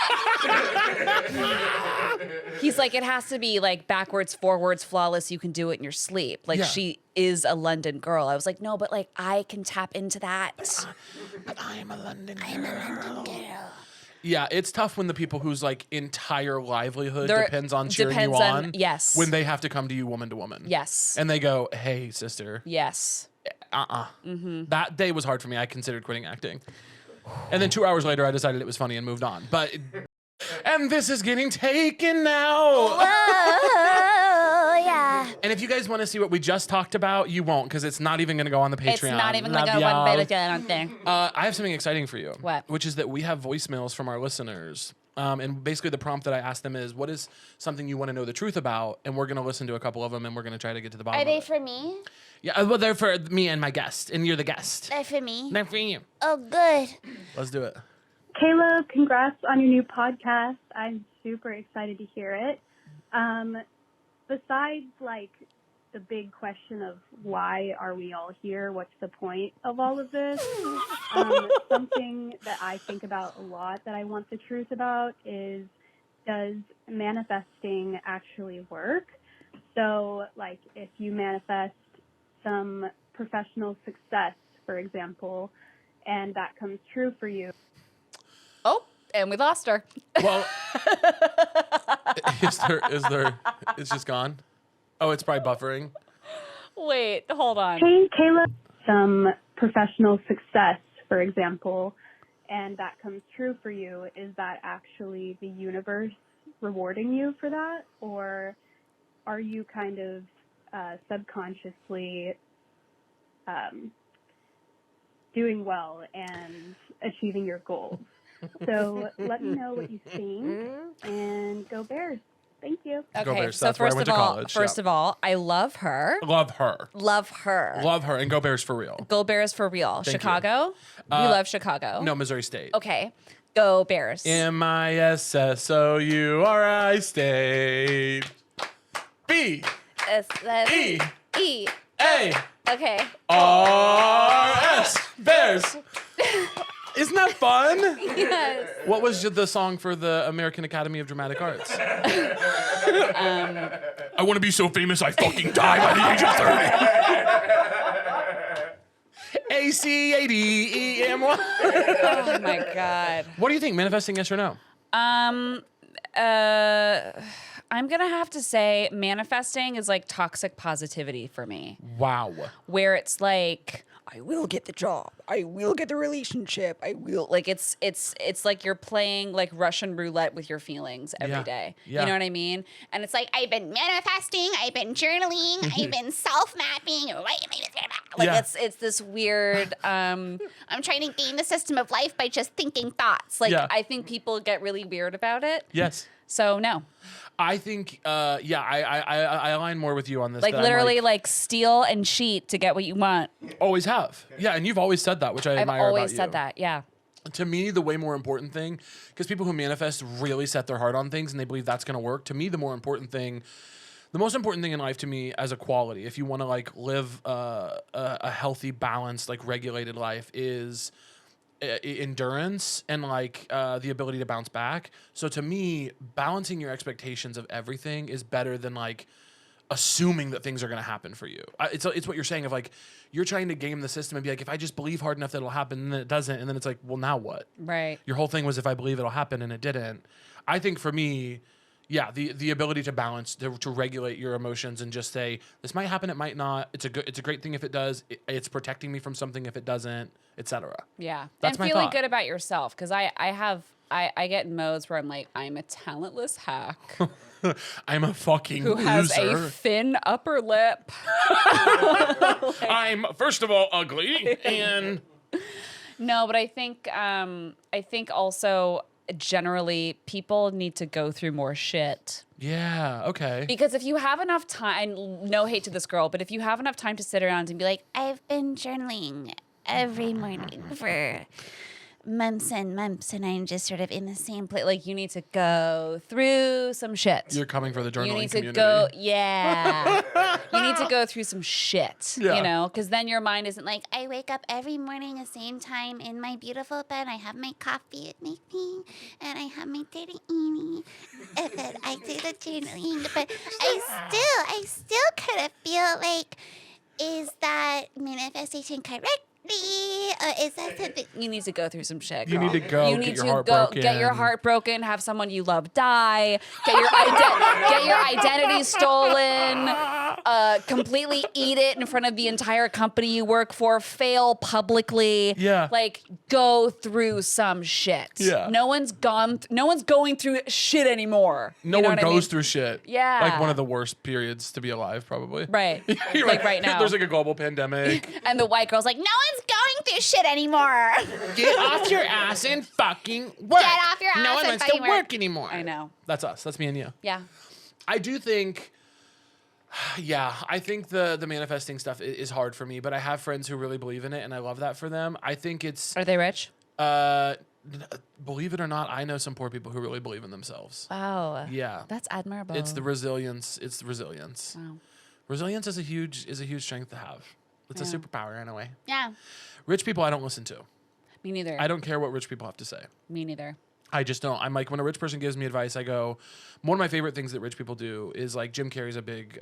Speaker 2: He's like, it has to be like backwards, forwards, flawless. You can do it in your sleep. Like
Speaker 1: Yeah.
Speaker 2: she is a London girl. I was like, no, but like I can tap into that.
Speaker 1: But I am a London girl. Yeah, it's tough when the people whose like entire livelihood depends on cheering you on.
Speaker 2: Yes.
Speaker 1: When they have to come to you woman to woman.
Speaker 2: Yes.
Speaker 1: And they go, hey, sister.
Speaker 2: Yes.
Speaker 1: That day was hard for me. I considered quitting acting. And then 2 hours later, I decided it was funny and moved on. And this is getting taken now.
Speaker 2: Oh, yeah.
Speaker 1: And if you guys want to see what we just talked about, you won't, because it's not even going to go on the Patreon.
Speaker 2: It's not even going to
Speaker 1: Love
Speaker 2: go
Speaker 1: y'all.
Speaker 2: one bit on there.
Speaker 1: I have something exciting for you.
Speaker 2: What?
Speaker 1: Which is that we have voicemails from our listeners. And basically the prompt that I asked them is, what is something you want to know the truth about? And we're going to listen to a couple of them, and we're going to try to get to the bottom
Speaker 3: Are
Speaker 1: of
Speaker 3: they
Speaker 1: it.
Speaker 3: for me?
Speaker 1: Yeah, well, they're for me and my guest, and you're the guest.
Speaker 3: They're for me.
Speaker 1: They're for you.
Speaker 3: Oh, good.
Speaker 1: Let's do it.
Speaker 4: Caleb, congrats on your new podcast. I'm super excited to hear it.
Speaker 3: Besides, like, the big question of why are we all here? What's the point of all of this? Something that I think about a lot that I want the truth about is, does manifesting actually work? So, like, if you manifest some professional success, for example, and that comes true for you.
Speaker 2: Oh, and we lost her.
Speaker 1: Well, is there, it's just gone? Oh, it's probably buffering.
Speaker 2: Wait, hold on.
Speaker 3: Hey, Kayla. Some professional success, for example, and that comes true for you. Is that actually the universe rewarding you for that? Or are you kind of subconsciously doing well and achieving your goals? So let me know what you think, and go Bears. Thank you.
Speaker 1: Go
Speaker 2: Okay,
Speaker 1: Bears.
Speaker 2: so
Speaker 1: That's where I went to college.
Speaker 2: first of all, I love her.
Speaker 1: Love her.
Speaker 2: Love her.
Speaker 1: Love her. And go Bears for real.
Speaker 2: Go Bears for real.
Speaker 1: Thank
Speaker 2: Chicago? We love Chicago.
Speaker 1: No, Missouri State.
Speaker 2: Okay. Go Bears.
Speaker 1: MISSOURI State. B. E.
Speaker 2: E.
Speaker 1: A.
Speaker 2: Okay.
Speaker 1: RS. Bears. Isn't that fun?
Speaker 2: Yes.
Speaker 1: What was the song for the American Academy of Dramatic Arts? I want to be so famous I fucking die by the age of 30. ACADEMY.
Speaker 2: Oh my God.
Speaker 1: What do you think? Manifesting, yes or no?
Speaker 2: I'm gonna have to say manifesting is like toxic positivity for me,
Speaker 1: Wow.
Speaker 2: where it's like, I will get the job, I will get the relationship, I will, like, it's like you're playing like Russian roulette with your feelings every day.
Speaker 1: Yeah.
Speaker 2: You know what I mean? And it's like, I've been manifesting, I've been journaling, I've been self-mapping, like
Speaker 1: Yeah.
Speaker 2: it's this weird I'm trying to game the system of life by just thinking thoughts. Like,
Speaker 1: Yeah.
Speaker 2: I think people get really weird about it.
Speaker 1: Yes.
Speaker 2: So no.
Speaker 1: I think, I align more with you on this.
Speaker 2: Like,
Speaker 1: that I'm
Speaker 2: literally, like, steal and cheat to get what you want.
Speaker 1: always have. Yeah, and you've always said that, which I
Speaker 2: I've
Speaker 1: admire about you.
Speaker 2: always said that, yeah.
Speaker 1: To me, the way more important thing, because people who manifest really set their heart on things and they believe that's going to work. To me, the most important thing in life to me as a quality, if you want to like live a healthy, balanced, like regulated life, is endurance and like the ability to bounce back. So to me, balancing your expectations of everything is better than like assuming that things are going to happen for you. It's what you're saying of like, you're trying to game the system and be like, if I just believe hard enough that it'll happen, and then it doesn't, and then it's like, well, now what?
Speaker 2: Right.
Speaker 1: Your whole thing was if I believe it'll happen, and it didn't. I think for me, yeah, the ability to balance, to regulate your emotions and just say, this might happen, it might not. It's a great thing if it does. It's protecting me from something if it doesn't, etc.
Speaker 2: Yeah.
Speaker 1: That's my
Speaker 2: and feeling
Speaker 1: thought.
Speaker 2: good about yourself, because I get in modes where I'm like, I'm a talentless hack
Speaker 1: I'm a fucking
Speaker 2: who
Speaker 1: loser.
Speaker 2: has a thin upper lip.
Speaker 1: I'm first of all ugly, and
Speaker 2: No, but I think also generally people need to go through more shit.
Speaker 1: yeah, okay.
Speaker 2: Because if you have enough time, no hate to this girl, but if you have enough time to sit around and be like, I've been journaling every morning for months and months, and I'm just sort of in the same place. Like, you need to go through some shit.
Speaker 1: You're coming for the journaling
Speaker 2: You need to
Speaker 1: community.
Speaker 2: go, yeah. You need to go through some shit,
Speaker 1: Yeah.
Speaker 2: you know? Because then your mind isn't like, I wake up every morning the same time in my beautiful bed. I have my coffee with my thing, and I have my dirty eeny, and then I do the journaling. But I still kind of feel like, is that manifestation correct? Is that something you need to go through some shit?
Speaker 1: You
Speaker 2: Girl.
Speaker 1: need to go
Speaker 2: You
Speaker 1: get
Speaker 2: need
Speaker 1: your
Speaker 2: to
Speaker 1: heart
Speaker 2: go
Speaker 1: broken.
Speaker 2: get your heart broken. Have someone you love die. Get your identity stolen. Completely eat it in front of the entire company you work for. Fail publicly.
Speaker 1: Yeah.
Speaker 2: Like, go through some shit.
Speaker 1: Yeah.
Speaker 2: No one's going through shit anymore.
Speaker 1: No
Speaker 2: You know
Speaker 1: one
Speaker 2: what I
Speaker 1: goes
Speaker 2: mean?
Speaker 1: through shit.
Speaker 2: Yeah.
Speaker 1: Like one of the worst periods to be alive, probably.
Speaker 2: Right.
Speaker 1: You're
Speaker 2: like right now.
Speaker 1: There's like a global pandemic.
Speaker 2: And the white girl's like, no one's going through shit anymore.
Speaker 1: Get off your ass and fucking work.
Speaker 2: Get off your
Speaker 1: No
Speaker 2: ass
Speaker 1: one
Speaker 2: and
Speaker 1: wants to
Speaker 2: fucking
Speaker 1: work
Speaker 2: work.
Speaker 1: anymore.
Speaker 2: I know.
Speaker 1: That's us. That's me and you.
Speaker 2: Yeah.
Speaker 1: I do think, yeah, I think the manifesting stuff is hard for me, but I have friends who really believe in it, and I love that for them. I think it's
Speaker 2: Are they rich?
Speaker 1: believe it or not, I know some poor people who really believe in themselves.
Speaker 2: Wow.
Speaker 1: Yeah.
Speaker 2: That's admirable.
Speaker 1: It's the resilience. It's the resilience.
Speaker 2: Wow.
Speaker 1: Resilience is a huge strength to have. It's a
Speaker 2: Yeah.
Speaker 1: superpower in a way.
Speaker 2: Yeah.
Speaker 1: Rich people I don't listen to.
Speaker 2: Me neither.
Speaker 1: I don't care what rich people have to say.
Speaker 2: Me neither.
Speaker 1: I just don't. I'm like, when a rich person gives me advice, I go, one of my favorite things that rich people do is like Jim Carrey's a big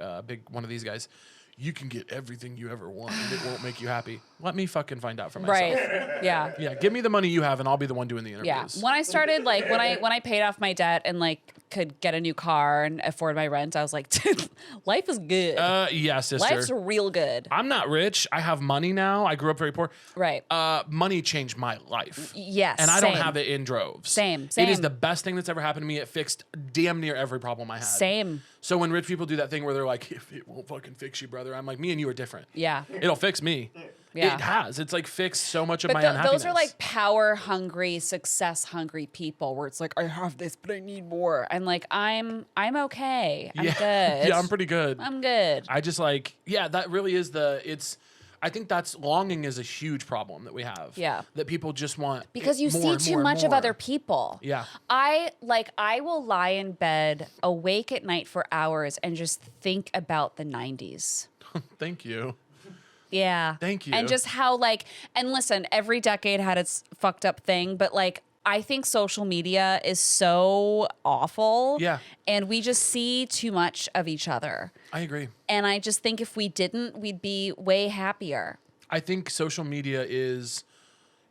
Speaker 1: one of these guys. You can get everything you ever want and it won't make you happy. Let me fucking find out for myself.
Speaker 2: Right. Yeah.
Speaker 1: Yeah. Give me the money you have and I'll be the one doing the
Speaker 2: Yeah.
Speaker 1: interviews.
Speaker 2: When I started, like, when I paid off my debt and like could get a new car and afford my rent, I was like, dude, life is good.
Speaker 1: Yeah, sister.
Speaker 2: Life's real good.
Speaker 1: I'm not rich. I have money now. I grew up very poor.
Speaker 2: Right.
Speaker 1: Money changed my life.
Speaker 2: Yes.
Speaker 1: And I don't
Speaker 2: same.
Speaker 1: have it in droves.
Speaker 2: Same.
Speaker 1: It is
Speaker 2: Same.
Speaker 1: the best thing that's ever happened to me. It fixed damn near every problem I had.
Speaker 2: Same.
Speaker 1: So when rich people do that thing where they're like, if it won't fucking fix you, brother, I'm like, me and you are different.
Speaker 2: Yeah.
Speaker 1: It'll fix me.
Speaker 2: Yeah.
Speaker 1: It has. It's like fixed so much of
Speaker 2: But
Speaker 1: my unhappiness.
Speaker 2: those are like power hungry, success hungry people where it's like, I have this, but I need more. I'm like, I'm okay. I'm good.
Speaker 1: Yeah, I'm pretty good.
Speaker 2: I'm good.
Speaker 1: I just like, yeah, that really is I think that's longing is a huge problem that we have.
Speaker 2: Yeah.
Speaker 1: That people just want
Speaker 2: Because you
Speaker 1: more
Speaker 2: see
Speaker 1: and
Speaker 2: too
Speaker 1: more and
Speaker 2: much of
Speaker 1: more.
Speaker 2: other people.
Speaker 1: Yeah.
Speaker 2: I will lie in bed awake at night for hours and just think about the 90s.
Speaker 1: Thank you.
Speaker 2: Yeah.
Speaker 1: Thank you.
Speaker 2: And just how and listen, every decade had its fucked up thing, but like I think social media is so awful.
Speaker 1: Yeah.
Speaker 2: And we just see too much of each other.
Speaker 1: I agree.
Speaker 2: And I just think if we didn't, we'd be way happier.
Speaker 1: I think social media is,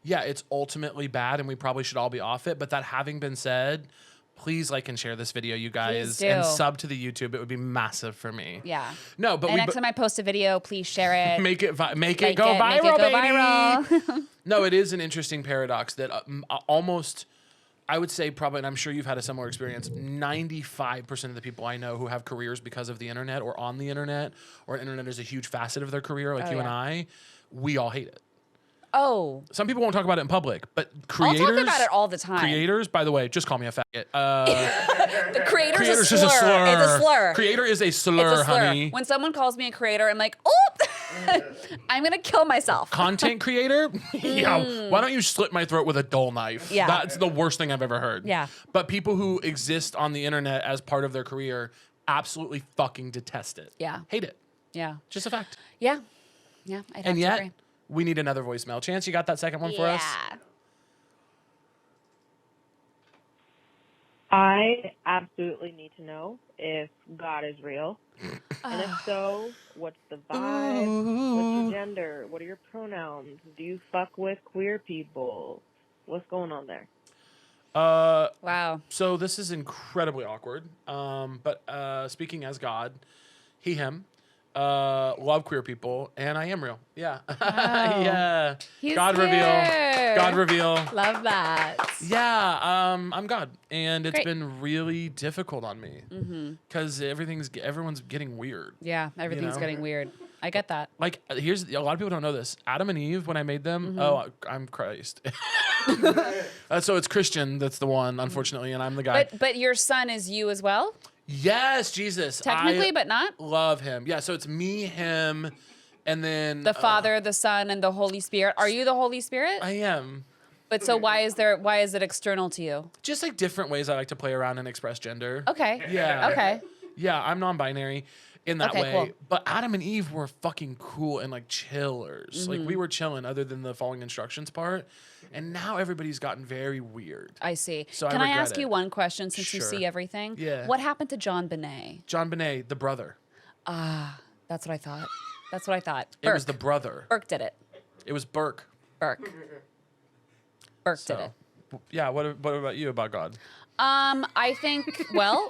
Speaker 1: it's ultimately bad and we probably should all be off it. But that having been said, please like and share this video, you guys,
Speaker 2: do.
Speaker 1: and sub to the YouTube. It would be massive for me.
Speaker 2: Yeah.
Speaker 1: No, but
Speaker 2: And next time I post a video, please share it.
Speaker 1: make it go viral,
Speaker 2: Make it
Speaker 1: baby.
Speaker 2: go viral.
Speaker 1: No, it is an interesting paradox that almost, I would say probably, and I'm sure you've had a similar experience, 95% of the people I know who have careers because of the internet or on the internet, or internet is a huge facet of their career, like you and I, we all hate it.
Speaker 2: Oh.
Speaker 1: Some people won't talk about it in public, but creators...
Speaker 2: I'll talk about it all the time.
Speaker 1: Creators, by the way, just call me a faggot.
Speaker 2: The creator's
Speaker 1: Creator's
Speaker 2: a slur.
Speaker 1: just a slur.
Speaker 2: It's a slur.
Speaker 1: Creator is a slur,
Speaker 2: It's a slur.
Speaker 1: honey.
Speaker 2: When someone calls me a creator, I'm like, oh, I'm going to kill myself.
Speaker 1: Content creator? Yeah. Why don't you slit my throat with a dull knife?
Speaker 2: Yeah.
Speaker 1: That's the worst thing I've ever heard.
Speaker 2: Yeah.
Speaker 1: But people who exist on the internet as part of their career absolutely fucking detest it.
Speaker 2: Yeah.
Speaker 1: Hate it.
Speaker 2: Yeah.
Speaker 1: Just a fact.
Speaker 2: Yeah. Yeah. I'd have
Speaker 1: And
Speaker 2: to
Speaker 1: yet,
Speaker 2: agree.
Speaker 1: we need another voicemail. Chance, you got that second one for us?
Speaker 4: I absolutely need to know if God is real. And if so, what's the vibe? What's your gender? What are your pronouns? Do you fuck with queer people? What's going on there?
Speaker 2: Wow.
Speaker 1: So this is incredibly awkward. But speaking as God, he, him, love queer people, and I am real. Yeah. Yeah.
Speaker 2: He's
Speaker 1: God
Speaker 2: here.
Speaker 1: reveal. God reveal.
Speaker 2: Love that.
Speaker 1: Yeah. I'm God. And it's
Speaker 2: Great.
Speaker 1: been really difficult on me. Because everyone's getting weird.
Speaker 2: Yeah. Everything's
Speaker 1: know?
Speaker 2: getting weird. I get that.
Speaker 1: Like, here's a lot of people don't know this. Adam and Eve, when I made them, I'm Christ. So it's Christian that's the one, unfortunately, and I'm the guy.
Speaker 2: But your son is you as well?
Speaker 1: Yes, Jesus.
Speaker 2: Technically, but not?
Speaker 1: Love him. Yeah, so it's me, him, and then
Speaker 2: The Father, the Son, and the Holy Spirit. Are you the Holy Spirit?
Speaker 1: I am.
Speaker 2: But so why is it external to you?
Speaker 1: Just like different ways I like to play around and express gender.
Speaker 2: Okay.
Speaker 1: Yeah.
Speaker 2: Okay.
Speaker 1: Yeah, I'm non-binary in that
Speaker 2: Okay,
Speaker 1: way.
Speaker 2: cool.
Speaker 1: But Adam and Eve were fucking cool and like chillers. Like we were chilling other than the following instructions part. And now everybody's gotten very weird.
Speaker 2: I see.
Speaker 1: So I
Speaker 2: Can I
Speaker 1: regret
Speaker 2: ask
Speaker 1: it.
Speaker 2: you one question since you
Speaker 1: Sure.
Speaker 2: see everything?
Speaker 1: Yeah.
Speaker 2: What happened to John Bonet?
Speaker 1: John Bonet, the brother.
Speaker 2: That's what I thought. That's what I thought.
Speaker 1: It was
Speaker 2: Burke.
Speaker 1: the brother.
Speaker 2: Burke did it.
Speaker 1: It was Burke.
Speaker 2: Burke. Burke did
Speaker 1: So,
Speaker 2: it.
Speaker 1: yeah, what about you about God?
Speaker 2: I think, well,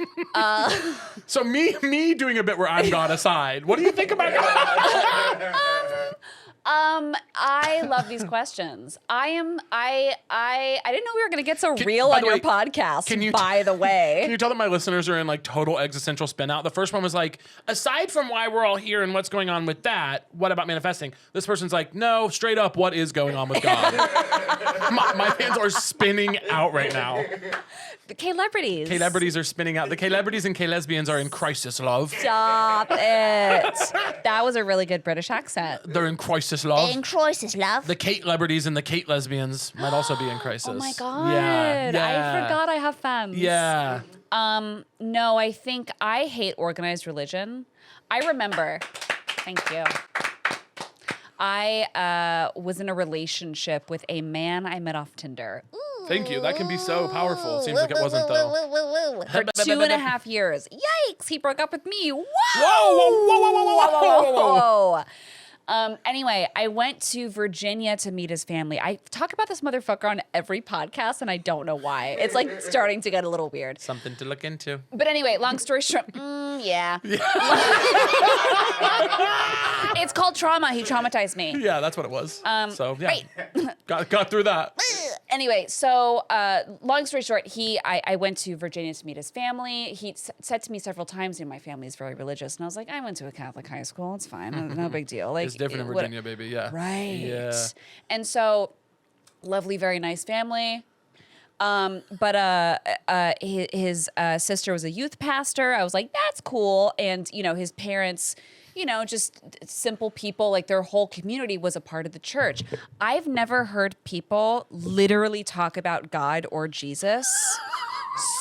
Speaker 1: So me doing a bit where I'm God aside, what do you think about God?
Speaker 2: I love these questions. I didn't know we were going to get so real
Speaker 1: by
Speaker 2: on
Speaker 1: the
Speaker 2: your
Speaker 1: way,
Speaker 2: podcast,
Speaker 1: can you-
Speaker 2: by the way.
Speaker 1: Can you tell that my listeners are in like total existential spin out? The first one was like, aside from why we're all here and what's going on with that, what about manifesting? This person's like, no, straight up, what is going on with God? my fans are spinning out right now.
Speaker 2: The K-lebrities.
Speaker 1: K-lebrities are spinning out. The K-lebrities and K-lesbians are in crisis, love.
Speaker 2: Stop it. That was a really good British accent.
Speaker 1: They're in crisis crisis, love.
Speaker 2: In crisis, love.
Speaker 1: The Kate celebrities and the Kate lesbians might also be in crisis.
Speaker 2: Oh my God.
Speaker 1: Yeah.
Speaker 2: I forgot I have fans.
Speaker 1: Yeah.
Speaker 2: No, I think I hate organized religion. I remember. Thank you. I was in a relationship with a man I met off Tinder.
Speaker 1: Thank you. That can be so powerful. Seems like it wasn't, though.
Speaker 2: For 2.5 years. Yikes, he broke up with me. Whoa!
Speaker 1: Whoa.
Speaker 2: Anyway, I went to Virginia to meet his family. I talk about this motherfucker on every podcast, and I don't know why. It's like starting to get a little weird.
Speaker 1: Something to look into.
Speaker 2: But anyway, long story short, yeah. It's called trauma. He traumatized me.
Speaker 1: Yeah, that's what it was. So, yeah.
Speaker 2: Right.
Speaker 1: Got through that.
Speaker 2: Anyway, so long story short, I went to Virginia to meet his family. He said to me several times, my family is very religious. And I was like, I went to a Catholic high school. It's fine. No big deal. Like,
Speaker 1: It's different in Virginia, baby. Yeah.
Speaker 2: Right.
Speaker 1: Yeah.
Speaker 2: And so, lovely, very nice family. But his sister was a youth pastor. I was like, that's cool. And, his parents, just simple people, like their whole community was a part of the church. I've never heard people literally talk about God or Jesus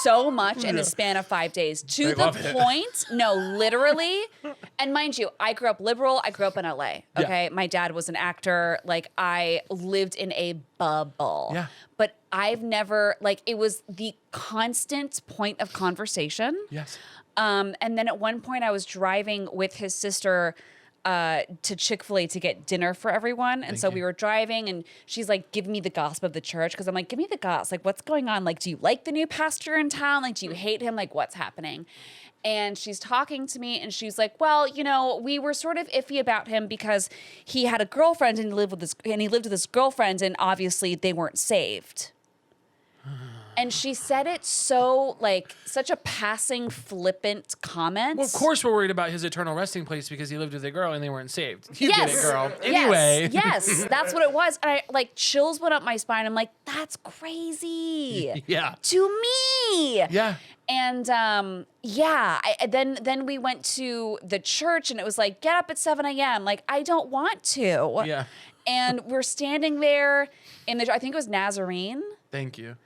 Speaker 2: so much in the span of 5 days to the point. No, literally. And mind you, I grew up liberal. I grew up in LA. Okay.
Speaker 1: Yeah.
Speaker 2: My dad was an actor. Like, I lived in a bubble.
Speaker 1: Yeah.
Speaker 2: But I've never, it was the constant point of conversation.
Speaker 1: Yes.
Speaker 2: And then at one point I was driving with his sister to Chick-fil-A to get dinner for everyone. And so we were driving and she's like, give me the gossip of the church. Cause I'm like, give me the gossip. Like, what's going on? Like, do you like the new pastor in town? Like, do you hate him? Like, what's happening? And she's talking to me and she's like, well, we were sort of iffy about him because he had a girlfriend and he lived with his girlfriend and obviously they weren't saved. And she said it so, such a passing, flippant comment.
Speaker 1: Well, of course we're worried about his eternal resting place because he lived with a girl and they weren't saved. You get it, girl. Anyway.
Speaker 2: Yes, that's what it was. And I, chills went up my spine. I'm like, that's crazy.
Speaker 1: Yeah.
Speaker 2: To me.
Speaker 1: Yeah.
Speaker 2: And then we went to the church and it was like, get up at 7 a.m. Like, I don't want to.
Speaker 1: Yeah.
Speaker 2: And we're standing there in I think it was Nazarene.
Speaker 1: Thank you.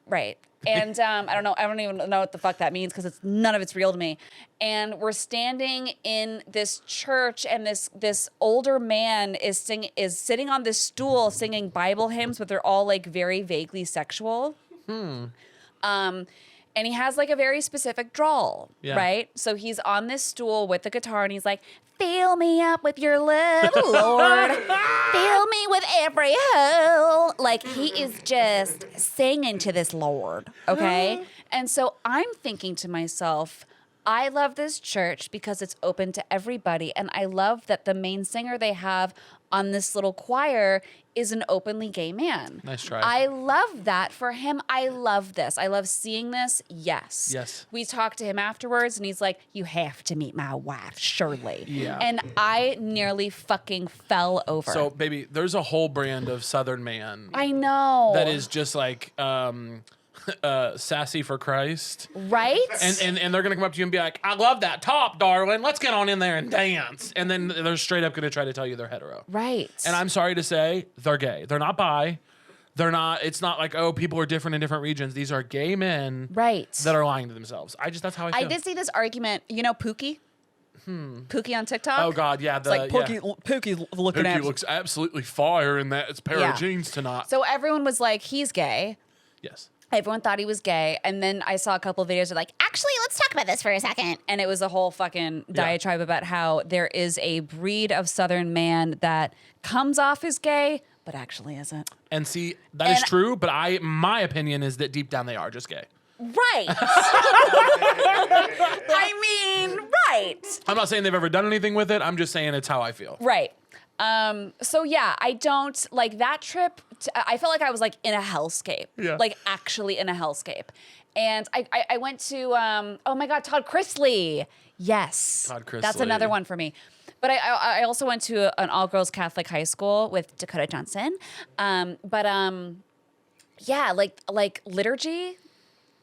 Speaker 2: Right. And I don't even know what the fuck that means because none of it's real to me. And we're standing in this church and this older man is sitting on this stool singing Bible hymns, but they're all very vaguely sexual. And he has a very specific drawl, right? So he's on this stool with the guitar and he's like, fill me up with your love, Lord. Fill me with every hole. He is just singing to this Lord, okay? And so I'm thinking to myself, I love this church because it's open to everybody. And I love that the main singer they have on this little choir is an openly gay man.
Speaker 1: Nice try.
Speaker 2: I love that for him. I love this. I love seeing this. Yes.
Speaker 1: Yes.
Speaker 2: We talked to him afterwards and he's like, you have to meet my wife, Shirley.
Speaker 1: Yeah.
Speaker 2: And I nearly fucking fell over.
Speaker 1: So, baby, there's a whole brand of Southern man
Speaker 2: I know.
Speaker 1: that is just sassy for Christ.
Speaker 2: Right?
Speaker 1: And they're going to come up to you and be like, I love that top, darling. Let's get on in there and dance. And then they're straight up going to try to tell you they're hetero.
Speaker 2: Right.
Speaker 1: And I'm sorry to say, they're gay. They're not bi. It's not like, oh, people are different in different regions. These are gay men
Speaker 2: right.
Speaker 1: that are lying to themselves. That's how I feel.
Speaker 2: I did see this argument. Pookie? Pookie on TikTok?
Speaker 1: Oh, God, yeah.
Speaker 2: It's like Pookie's looking at
Speaker 1: Pookie looks absolutely fire in that pair
Speaker 2: Yeah.
Speaker 1: of jeans tonight.
Speaker 2: So everyone was like, he's gay.
Speaker 1: Yes.
Speaker 2: Everyone thought he was gay. And then I saw a couple of videos of actually, let's talk about this for a second. And it was a whole fucking diatribe about how there is a breed of Southern man that comes off as gay, but actually isn't.
Speaker 1: And see, that is true, but my opinion is that deep down they are just gay.
Speaker 2: Right. Right.
Speaker 1: I'm not saying they've ever done anything with it. I'm just saying it's how I feel.
Speaker 2: Right. So yeah, I don't that trip. I felt like I was in a hellscape, actually in a hellscape. And I went to, oh my God, Todd Chrisley. Yes.
Speaker 1: Todd Chrisley.
Speaker 2: That's another one for me. But I also went to an all-girls Catholic high school with Dakota Johnson. Yeah, liturgy,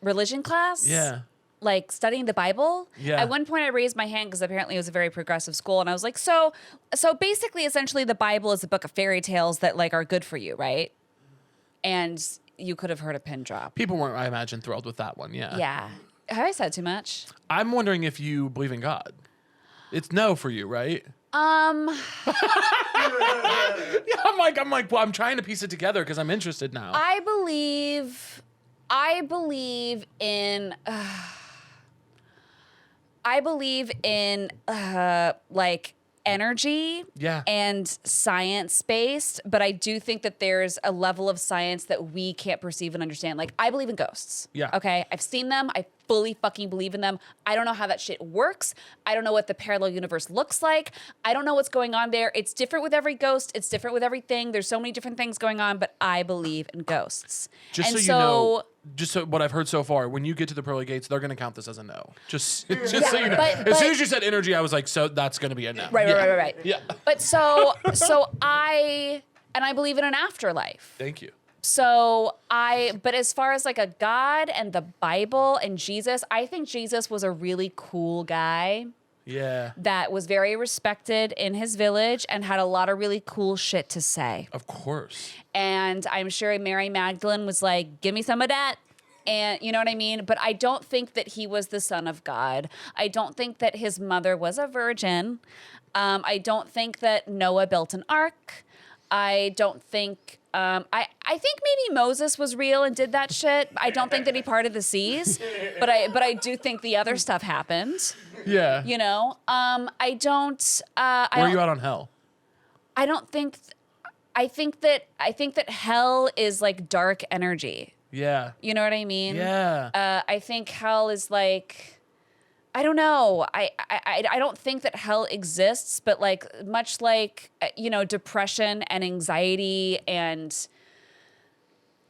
Speaker 2: religion class.
Speaker 1: Yeah.
Speaker 2: like studying the Bible.
Speaker 1: Yeah.
Speaker 2: At one point I raised my hand because apparently it was a very progressive school. And I was like, so basically, essentially the Bible is a book of fairy tales that like are good for you, right? And you could have heard a pin drop.
Speaker 1: People weren't, I imagine, thrilled with that one. Yeah.
Speaker 2: Yeah. Have I said too much?
Speaker 1: I'm wondering if you believe in God. It's no for you, right?
Speaker 2: Um,
Speaker 1: Yeah, I'm like, well, I'm trying to piece it together because I'm interested now.
Speaker 2: I believe in like energy
Speaker 1: Yeah.
Speaker 2: and science based, but I do think that there's a level of science that we can't perceive and understand. Like I believe in ghosts.
Speaker 1: Yeah.
Speaker 2: Okay. I've seen them. I fully fucking believe in them. I don't know how that shit works. I don't know what the parallel universe looks like. I don't know what's going on there. It's different with every ghost. It's different with everything. There's so many different things going on, but I believe in ghosts.
Speaker 1: Just
Speaker 2: and
Speaker 1: so you know, just so what I've heard so far, when you get to the pearly gates, they're going to count this as a no. Just so you know. As soon as you said energy, I was like, so that's going to be a no.
Speaker 2: Right.
Speaker 1: Yeah.
Speaker 2: But I believe in an afterlife.
Speaker 1: Thank you.
Speaker 2: But as far as like a God and the Bible and Jesus, I think Jesus was a really cool guy
Speaker 1: Yeah.
Speaker 2: that was very respected in his village and had a lot of really cool shit to say.
Speaker 1: Of course.
Speaker 2: And I'm sure Mary Magdalene was like, give me some of that. And you know what I mean? But I don't think that he was the son of God. I don't think that his mother was a virgin. I don't think that Noah built an ark. I don't think... I think maybe Moses was real and did that shit. I don't think that he parted the seas, but I do think the other stuff happened.
Speaker 1: Yeah.
Speaker 2: You know, I don't.
Speaker 1: Where are you out on hell?
Speaker 2: I don't think. I think that hell is like dark energy.
Speaker 1: Yeah.
Speaker 2: You know what I mean?
Speaker 1: Yeah.
Speaker 2: I think hell is like. I don't know. I don't think that hell exists, but like much like you know depression and anxiety and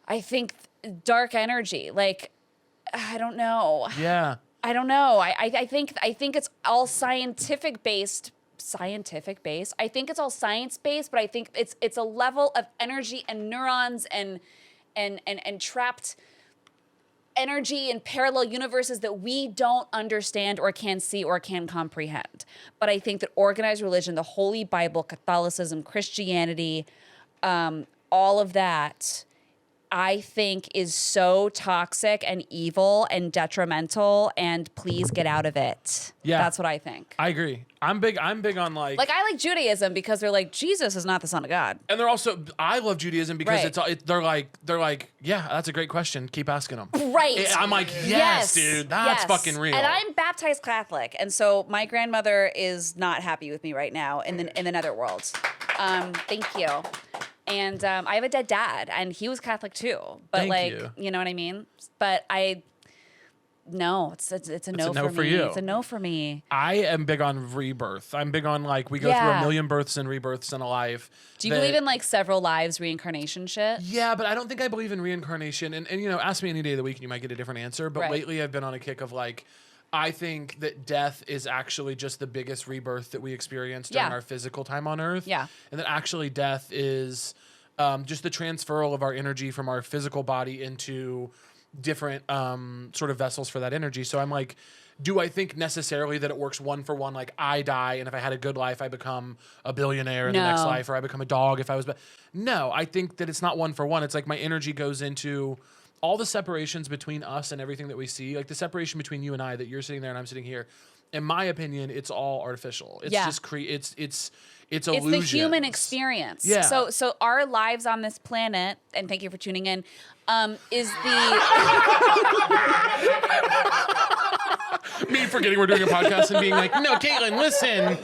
Speaker 2: I think dark energy. Like I don't know.
Speaker 1: Yeah.
Speaker 2: I don't know. I think it's all scientific based. I think it's all science based, but I think it's a level of energy and neurons and trapped energy in parallel universes that we don't understand or can see or can comprehend. But I think that organized religion, the Holy Bible, Catholicism, Christianity, all of that, I think is so toxic and evil and detrimental, and please get out of it.
Speaker 1: Yeah.
Speaker 2: That's what I think.
Speaker 1: I agree. I'm big on like
Speaker 2: I like Judaism because they're like, Jesus is not the son of God.
Speaker 1: and they're also I love Judaism because
Speaker 2: Right.
Speaker 1: they're like, yeah, that's a great question. Keep asking them.
Speaker 2: Right.
Speaker 1: I'm like, yes, dude, that's
Speaker 2: yes.
Speaker 1: fucking real.
Speaker 2: And I'm baptized Catholic, and so my grandmother is not happy with me right now in the netherworld. Thank you. And I have a dead dad, and he was Catholic too. But
Speaker 1: Thank
Speaker 2: you.
Speaker 1: you.
Speaker 2: Know what I mean? But no, it's a no for me.
Speaker 1: you.
Speaker 2: It's a no for me.
Speaker 1: I am big on rebirth. I'm big on like we go through
Speaker 2: Yeah.
Speaker 1: a million births and rebirths in a life.
Speaker 2: Do you believe in like several lives, reincarnation shit?
Speaker 1: Yeah, but I don't think I believe in reincarnation. And you know, ask me any day of the week and you might get a different answer. But
Speaker 2: Right.
Speaker 1: lately I've been on a kick of like, I think that death is actually just the biggest rebirth that we experience during
Speaker 2: Yeah.
Speaker 1: our physical time on Earth.
Speaker 2: Yeah.
Speaker 1: And that actually death is just the transferal of our energy from our physical body into different sort of vessels for that energy. So I'm like, do I think necessarily that it works one for one? Like I die, and if I had a good life, I become a billionaire in the next
Speaker 2: No.
Speaker 1: life, or I become a dog if I was. No, I think that it's not one for one. It's like my energy goes into all the separations between us and everything that we see. Like the separation between you and I, that you're sitting there and I'm sitting here. In my opinion, it's all artificial. It's
Speaker 2: Yeah.
Speaker 1: just it's
Speaker 2: It's
Speaker 1: illusions.
Speaker 2: the human experience.
Speaker 1: Yeah.
Speaker 2: So our lives on this planet, and thank you for tuning in, is the
Speaker 1: Me forgetting we're doing a podcast and being like, no, Caitlin, listen.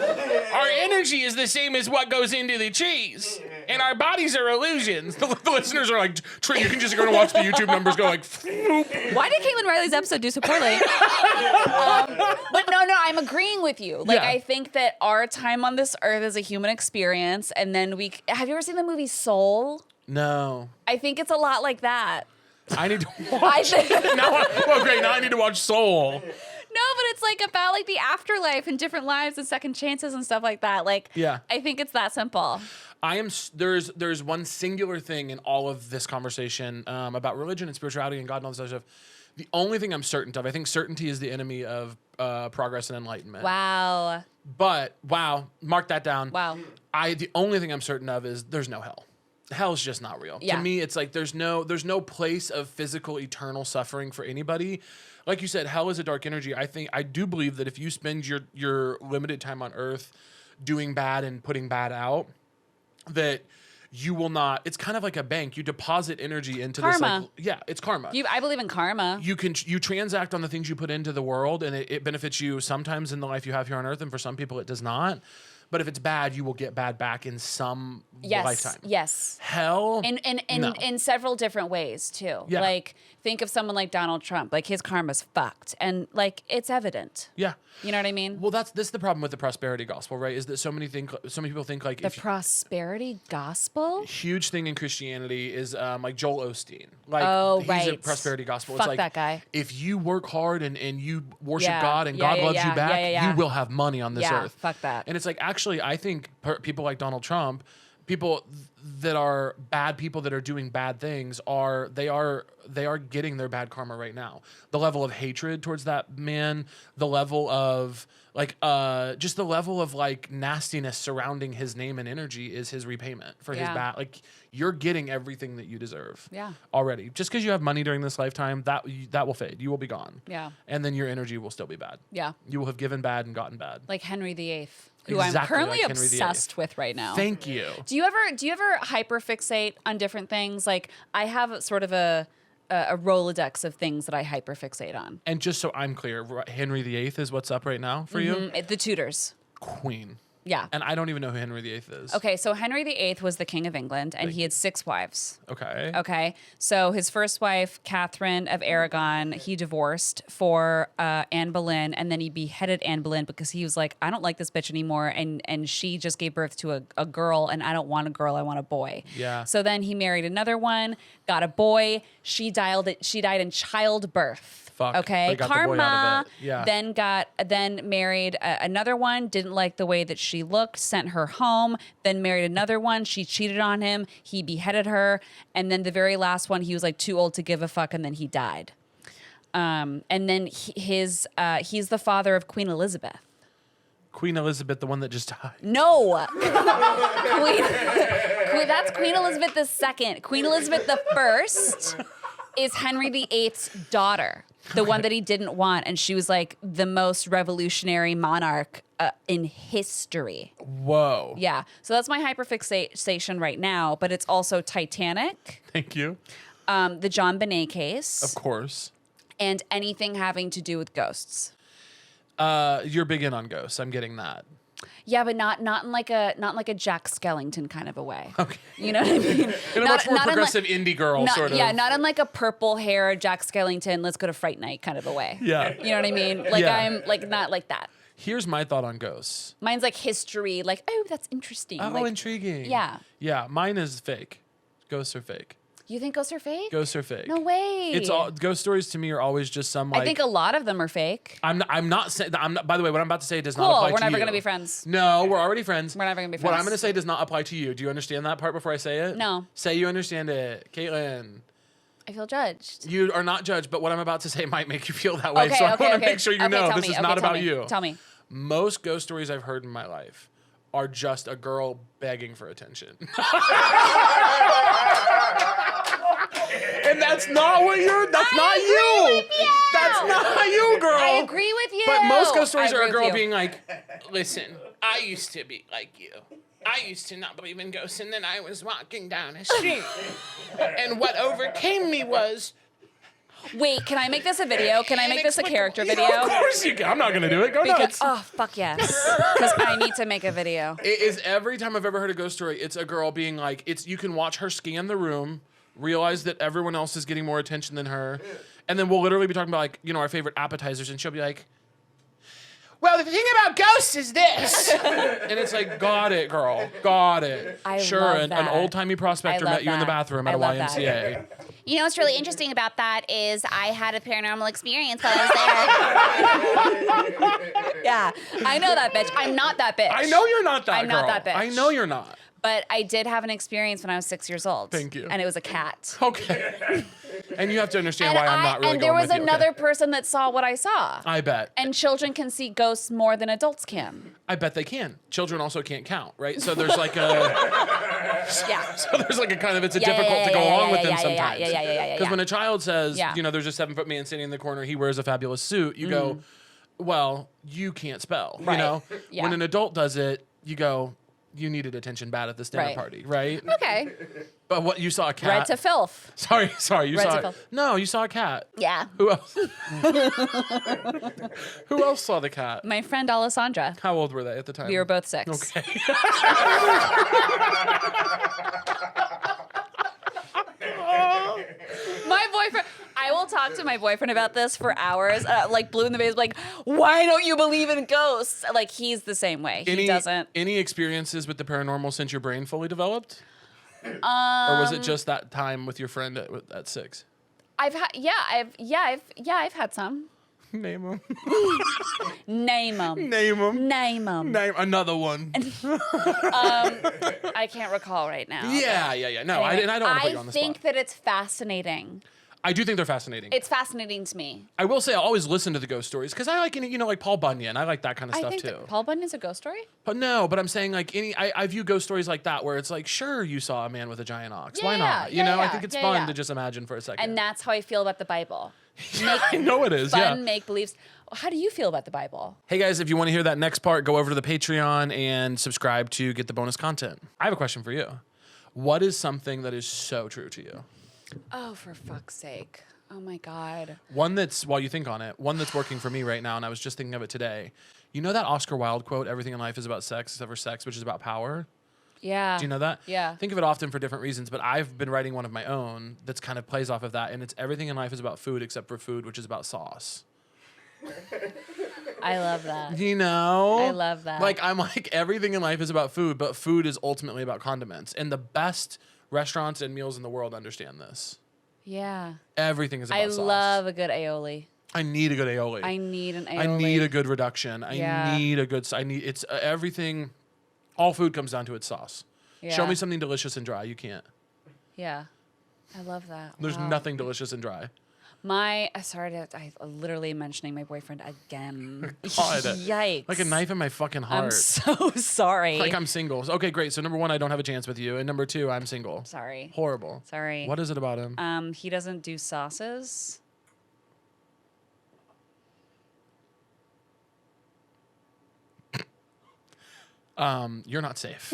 Speaker 1: Our energy is the same as what goes into the cheese. And our bodies are illusions. The listeners are like, Trey, you can just go and watch the YouTube numbers go like, floop.
Speaker 2: Why did Caitlin Reilly's episode do so poorly? But no, I'm agreeing with you. Like,
Speaker 1: Yeah.
Speaker 2: I think that our time on this earth is a human experience, and then have you ever seen the movie Soul?
Speaker 1: No.
Speaker 2: I think it's a lot like that.
Speaker 1: I need to
Speaker 2: I
Speaker 1: watch.
Speaker 2: think,
Speaker 1: Well, great. Now I need to watch Soul.
Speaker 2: no, but it's like about like the afterlife and different lives and second chances and stuff like that. Like,
Speaker 1: Yeah.
Speaker 2: I think it's that simple.
Speaker 1: There's one singular thing in all of this conversation about religion and spirituality and God and all this other stuff The only thing I'm certain of, I think certainty is the enemy of progress and enlightenment.
Speaker 2: Wow.
Speaker 1: But wow, mark that down.
Speaker 2: Wow.
Speaker 1: The only thing I'm certain of is there's no hell. Hell's just not real.
Speaker 2: Yeah.
Speaker 1: To me, it's like there's no place of physical eternal suffering for anybody. Like you said, hell is a dark energy. I do believe that if you spend your limited time on earth doing bad and putting bad out, that you will not. It's kind of like a bank. You deposit energy into
Speaker 2: Karma.
Speaker 1: this. Like, it's karma.
Speaker 2: I believe in karma.
Speaker 1: You transact on the things you put into the world, and it benefits you sometimes in the life you have here on earth, and for some people it does not. But if it's bad, you will get bad back in some lifetime.
Speaker 2: Yes.
Speaker 1: Hell.
Speaker 2: In several different ways too.
Speaker 1: Yeah.
Speaker 2: Like think of someone like Donald Trump. Like his karma's fucked, and like it's evident.
Speaker 1: Yeah.
Speaker 2: You know what I mean?
Speaker 1: Well, this is the problem with the prosperity gospel, right? Is that so many people think like
Speaker 2: The prosperity gospel?
Speaker 1: huge thing in Christianity is like Joel Osteen. Like
Speaker 2: Oh,
Speaker 1: he's a
Speaker 2: right.
Speaker 1: prosperity gospel.
Speaker 2: Fuck
Speaker 1: it's like
Speaker 2: that guy.
Speaker 1: if you work hard and you worship
Speaker 2: Yeah.
Speaker 1: God and
Speaker 2: Yeah,
Speaker 1: God
Speaker 2: yeah,
Speaker 1: loves
Speaker 2: yeah.
Speaker 1: you back,
Speaker 2: Yeah, yeah, yeah.
Speaker 1: you will have money on this
Speaker 2: Yeah,
Speaker 1: earth.
Speaker 2: fuck that.
Speaker 1: And it's like actually I think people like Donald Trump, people that are bad people that are doing bad things they are getting their bad karma right now. The level of hatred towards that man, the level of like just the level of like nastiness surrounding his name and energy is his repayment for his
Speaker 2: Yeah.
Speaker 1: bad. Like you're getting everything that you deserve.
Speaker 2: Yeah.
Speaker 1: Already. Just because you have money during this lifetime, that will fade. You will be gone.
Speaker 2: Yeah.
Speaker 1: And then your energy will still be bad.
Speaker 2: Yeah.
Speaker 1: You will have given bad and gotten bad.
Speaker 2: Like Henry VIII, who I'm
Speaker 1: Exactly
Speaker 2: currently
Speaker 1: like Henry VIII.
Speaker 2: obsessed with right now.
Speaker 1: Thank you.
Speaker 2: Do you ever hyperfixate on different things? Like I have sort of a Rolodex of things that I hyperfixate on.
Speaker 1: And just so I'm clear, Henry VIII is what's up right now for you?
Speaker 2: The Tudors.
Speaker 1: Queen.
Speaker 2: Yeah.
Speaker 1: And I don't even know who Henry VIII is.
Speaker 2: Okay, so Henry VIII was the King of England, and he had 6 wives.
Speaker 1: Okay.
Speaker 2: Okay, so his first wife, Catherine of Aragon, he divorced for Anne Boleyn, and then he beheaded Anne Boleyn because he was like, I don't like this bitch anymore, and she just gave birth to a girl, and I don't want a girl, I want a boy.
Speaker 1: Yeah.
Speaker 2: So then he married another one, got a boy. She died in childbirth.
Speaker 1: Fuck,
Speaker 2: Okay,
Speaker 1: they got the boy out of it. Yeah.
Speaker 2: Then married another one. Didn't like the way that she looked. Sent her home. Then married another one. She cheated on him. He beheaded her. And then the very last one, he was like too old to give a fuck, and then he died. And then he's the father of Queen Elizabeth.
Speaker 1: Queen Elizabeth, the one that just died.
Speaker 2: No, that's Queen Elizabeth II. Queen Elizabeth I is Henry VIII's daughter, the one that he didn't want, and she was like the most revolutionary monarch in history.
Speaker 1: Whoa.
Speaker 2: Yeah, so that's my hyperfixation right now, but it's also Titanic,
Speaker 1: Thank you.
Speaker 2: the John Bonet case,
Speaker 1: Of course.
Speaker 2: and anything having to do with ghosts.
Speaker 1: You're big in on ghosts. I'm getting that.
Speaker 2: Yeah, but not in like a Jack Skellington kind of a way.
Speaker 1: Okay.
Speaker 2: You know what I mean?
Speaker 1: In a much more
Speaker 2: in
Speaker 1: progressive indie girl sort of.
Speaker 2: Yeah, not in like a purple hair Jack Skellington, let's go to Fright Night kind of a way.
Speaker 1: Yeah.
Speaker 2: You know what I mean? Like
Speaker 1: Yeah.
Speaker 2: I'm like not like that.
Speaker 1: Here's my thought on ghosts.
Speaker 2: Mine's like history, like, oh, that's interesting.
Speaker 1: Oh,
Speaker 2: like,
Speaker 1: intriguing.
Speaker 2: Yeah.
Speaker 1: Yeah, mine is fake. Ghosts are fake.
Speaker 2: You think ghosts are fake?
Speaker 1: Ghosts are fake.
Speaker 2: No way.
Speaker 1: It's all ghost stories to me are always just some like
Speaker 2: I think a lot of them are fake.
Speaker 1: I'm not saying by the way, what I'm about to say does not
Speaker 2: Cool,
Speaker 1: apply
Speaker 2: we're
Speaker 1: to you.
Speaker 2: never gonna be friends.
Speaker 1: No, we're already friends.
Speaker 2: We're never gonna be
Speaker 1: What I'm
Speaker 2: friends.
Speaker 1: gonna say does not apply to you. Do you understand that part before I say it?
Speaker 2: No.
Speaker 1: Say you understand it. Caitlin.
Speaker 2: I feel judged.
Speaker 1: You are not judged, but what I'm about to say might make you feel that way.
Speaker 2: Okay,
Speaker 1: so I
Speaker 2: okay,
Speaker 1: want to
Speaker 2: okay.
Speaker 1: make sure you
Speaker 2: Okay,
Speaker 1: know
Speaker 2: tell
Speaker 1: this
Speaker 2: me.
Speaker 1: is
Speaker 2: Okay,
Speaker 1: not
Speaker 2: tell
Speaker 1: about
Speaker 2: me.
Speaker 1: you.
Speaker 2: Tell me.
Speaker 1: Most ghost stories I've heard in my life are just a girl begging for attention. And that's not what that's not you. That's not you, girl.
Speaker 2: I agree with you.
Speaker 1: But most ghost stories
Speaker 2: I
Speaker 1: are a
Speaker 2: agree with
Speaker 1: girl
Speaker 2: you.
Speaker 1: being like, listen, I used to be like you. I used to not believe in ghosts, and then I was walking down a street. And what overcame me was...
Speaker 2: Wait, can I make this a video? Can I make this a character video?
Speaker 1: Of course you can. I'm not going to do it. Go
Speaker 2: Because,
Speaker 1: nuts.
Speaker 2: oh, fuck yes. Because I need to make a video.
Speaker 1: It is every time I've ever heard a ghost story, it's a girl being like, you can watch her scan the room, realize that everyone else is getting more attention than her, and then we'll literally be talking about like, our favorite appetizers, and she'll be like, well, the thing about ghosts is this. And it's like, got it, girl. Got it.
Speaker 2: I
Speaker 1: sure,
Speaker 2: love
Speaker 1: an
Speaker 2: that.
Speaker 1: old-timey prospector
Speaker 2: I love
Speaker 1: met you in the
Speaker 2: that.
Speaker 1: bathroom at
Speaker 2: I
Speaker 1: a
Speaker 2: love that.
Speaker 1: YMCA.
Speaker 5: You know what's really interesting about that is I had a paranormal experience while I was there.
Speaker 2: Yeah, I know that bitch. I'm not that bitch.
Speaker 1: I know you're not that
Speaker 2: I'm
Speaker 1: girl.
Speaker 2: not that bitch.
Speaker 1: I know you're not.
Speaker 2: But I did have an experience when I was 6 years old.
Speaker 1: Thank you.
Speaker 2: And it was a cat.
Speaker 1: Okay. And you have to understand why I'm not really
Speaker 2: and there
Speaker 1: going
Speaker 2: was
Speaker 1: with you.
Speaker 2: another
Speaker 1: Okay.
Speaker 2: person that saw what I saw.
Speaker 1: I bet.
Speaker 2: And children can see ghosts more than adults can.
Speaker 1: I bet they can. Children also can't count, right? So there's like a
Speaker 2: Yeah.
Speaker 1: so there's like a kind of it's
Speaker 2: Yeah,
Speaker 1: difficult to go along with them sometimes.
Speaker 2: Yeah.
Speaker 1: Because when a child says,
Speaker 2: Yeah.
Speaker 1: you know, there's a 7-foot man sitting in the corner, he wears a fabulous suit, you go, well, you can't spell. You
Speaker 2: Right.
Speaker 1: know?
Speaker 2: Yeah.
Speaker 1: When an adult does it, you go, you needed attention bad at this dinner
Speaker 2: Right.
Speaker 1: party, right?
Speaker 2: Okay.
Speaker 1: But what you saw a cat.
Speaker 2: Red to filth.
Speaker 1: Sorry, you
Speaker 2: Red to
Speaker 1: saw
Speaker 2: filth.
Speaker 1: No, you saw a cat.
Speaker 2: Yeah.
Speaker 1: Who else? Who else saw the cat?
Speaker 2: My friend Alessandra.
Speaker 1: How old were they at the time?
Speaker 2: We were both 6.
Speaker 1: Okay.
Speaker 2: My boyfriend, I will talk to my boyfriend about this for hours, like blue in the face, like, why don't you believe in ghosts? Like, he's the same way. He doesn't.
Speaker 1: Any experiences with the paranormal since your brain fully developed? Or was it just that time with your friend at 6?
Speaker 2: I've had some.
Speaker 1: Name them.
Speaker 2: Name them.
Speaker 1: Name them.
Speaker 2: Name them.
Speaker 1: Name another one.
Speaker 2: I can't recall right now.
Speaker 1: Yeah. No,
Speaker 2: Anyway,
Speaker 1: I don't want to put you on the
Speaker 2: I think
Speaker 1: spot.
Speaker 2: that it's fascinating.
Speaker 1: I do think they're fascinating.
Speaker 2: It's fascinating to me.
Speaker 1: I will say I always listen to the ghost stories because I like, you know, like Paul Bunyan. I like that kind of
Speaker 2: I
Speaker 1: stuff
Speaker 2: think
Speaker 1: too.
Speaker 2: that Paul Bunyan's a ghost story.
Speaker 1: But I'm saying like I view ghost stories like that where it's like, sure, you saw a man with a giant ox.
Speaker 2: Yeah,
Speaker 1: Why not?
Speaker 2: yeah,
Speaker 1: You know, I
Speaker 2: yeah,
Speaker 1: think it's
Speaker 2: yeah,
Speaker 1: fun
Speaker 2: yeah.
Speaker 1: to just imagine for a second.
Speaker 2: And that's how I feel about the Bible.
Speaker 1: I know it is.
Speaker 2: Fun,
Speaker 1: Yeah.
Speaker 2: make believes. How do you feel about the Bible?
Speaker 1: Hey guys, if you want to hear that next part, go over to the Patreon and subscribe to get the bonus content. I have a question for you. What is something that is so true to you?
Speaker 2: Oh, for fuck's sake. Oh my God.
Speaker 1: One that's, while you think on it, one that's working for me right now, and I was just thinking of it today. You know that Oscar Wilde quote, everything in life is about sex except for sex, which is about power?
Speaker 2: Yeah.
Speaker 1: Do you know that?
Speaker 2: Yeah.
Speaker 1: Think of it often for different reasons, but I've been writing one of my own that's kind of plays off of that, and it's everything in life is about food except for food, which is about sauce.
Speaker 2: I love that.
Speaker 1: You know?
Speaker 2: I love that.
Speaker 1: Like, I'm like, everything in life is about food, but food is ultimately about condiments. And the best restaurants and meals in the world understand this.
Speaker 2: Yeah.
Speaker 1: Everything is about
Speaker 2: I
Speaker 1: sauce.
Speaker 2: love a good aioli.
Speaker 1: I need a good aioli.
Speaker 2: I need an aioli.
Speaker 1: I need a good reduction.
Speaker 2: Yeah.
Speaker 1: I need a good, it's everything, all food comes down to its sauce.
Speaker 2: Yeah.
Speaker 1: Show me something delicious and dry. You can't.
Speaker 2: Yeah. I love that.
Speaker 1: There's
Speaker 2: Wow.
Speaker 1: nothing delicious and dry.
Speaker 2: I literally mentioning my boyfriend again.
Speaker 1: God.
Speaker 2: Yikes.
Speaker 1: Like a knife in my fucking heart.
Speaker 2: I'm so sorry.
Speaker 1: Like I'm single. Okay, great. So number 1, I don't have a chance with you. And number 2, I'm single.
Speaker 2: Sorry.
Speaker 1: Horrible.
Speaker 2: Sorry.
Speaker 1: What is it about him?
Speaker 2: He doesn't do sauces.
Speaker 1: You're not safe.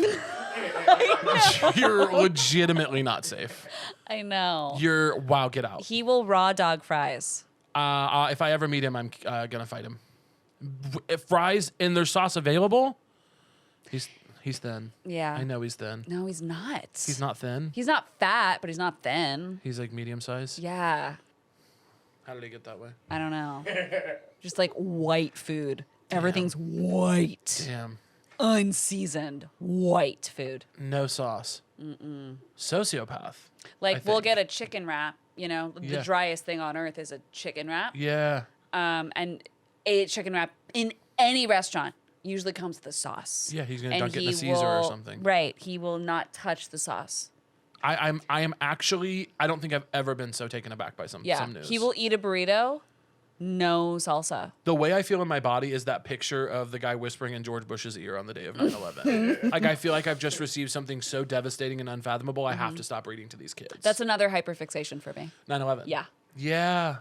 Speaker 1: You're legitimately not safe.
Speaker 2: I know.
Speaker 1: Wow, get out.
Speaker 2: He will raw dog fries.
Speaker 1: If I ever meet him, I'm gonna fight him. If fries and there's sauce available, he's thin.
Speaker 2: Yeah.
Speaker 1: I know he's thin.
Speaker 2: No, he's not.
Speaker 1: He's not thin.
Speaker 2: He's not fat, but he's not thin.
Speaker 1: He's like medium size.
Speaker 2: Yeah.
Speaker 1: How did he get that way?
Speaker 2: I don't know. Just like white food. Everything's white.
Speaker 1: Damn.
Speaker 2: Unseasoned white food.
Speaker 1: No sauce. Sociopath.
Speaker 2: Like
Speaker 1: I
Speaker 2: we'll
Speaker 1: think.
Speaker 2: get a chicken wrap, you know, the
Speaker 1: Yeah.
Speaker 2: driest thing on earth is a chicken wrap.
Speaker 1: Yeah.
Speaker 2: And a chicken wrap in any restaurant usually comes with a sauce.
Speaker 1: Yeah, he's gonna
Speaker 2: And
Speaker 1: dunk it in a
Speaker 2: he
Speaker 1: Caesar or
Speaker 2: will-
Speaker 1: something.
Speaker 2: Right. He will not touch the sauce.
Speaker 1: I am actually, I don't think I've ever been so taken aback by some
Speaker 2: Yeah.
Speaker 1: news.
Speaker 2: He will eat a burrito, no salsa.
Speaker 1: The way I feel in my body is that picture of the guy whispering in George Bush's ear on the day of 9/11. Like, I feel like I've just received something so devastating and unfathomable, I have to stop reading to these kids.
Speaker 2: That's another hyperfixation for me.
Speaker 1: 9/11.
Speaker 2: Yeah.
Speaker 1: Yeah.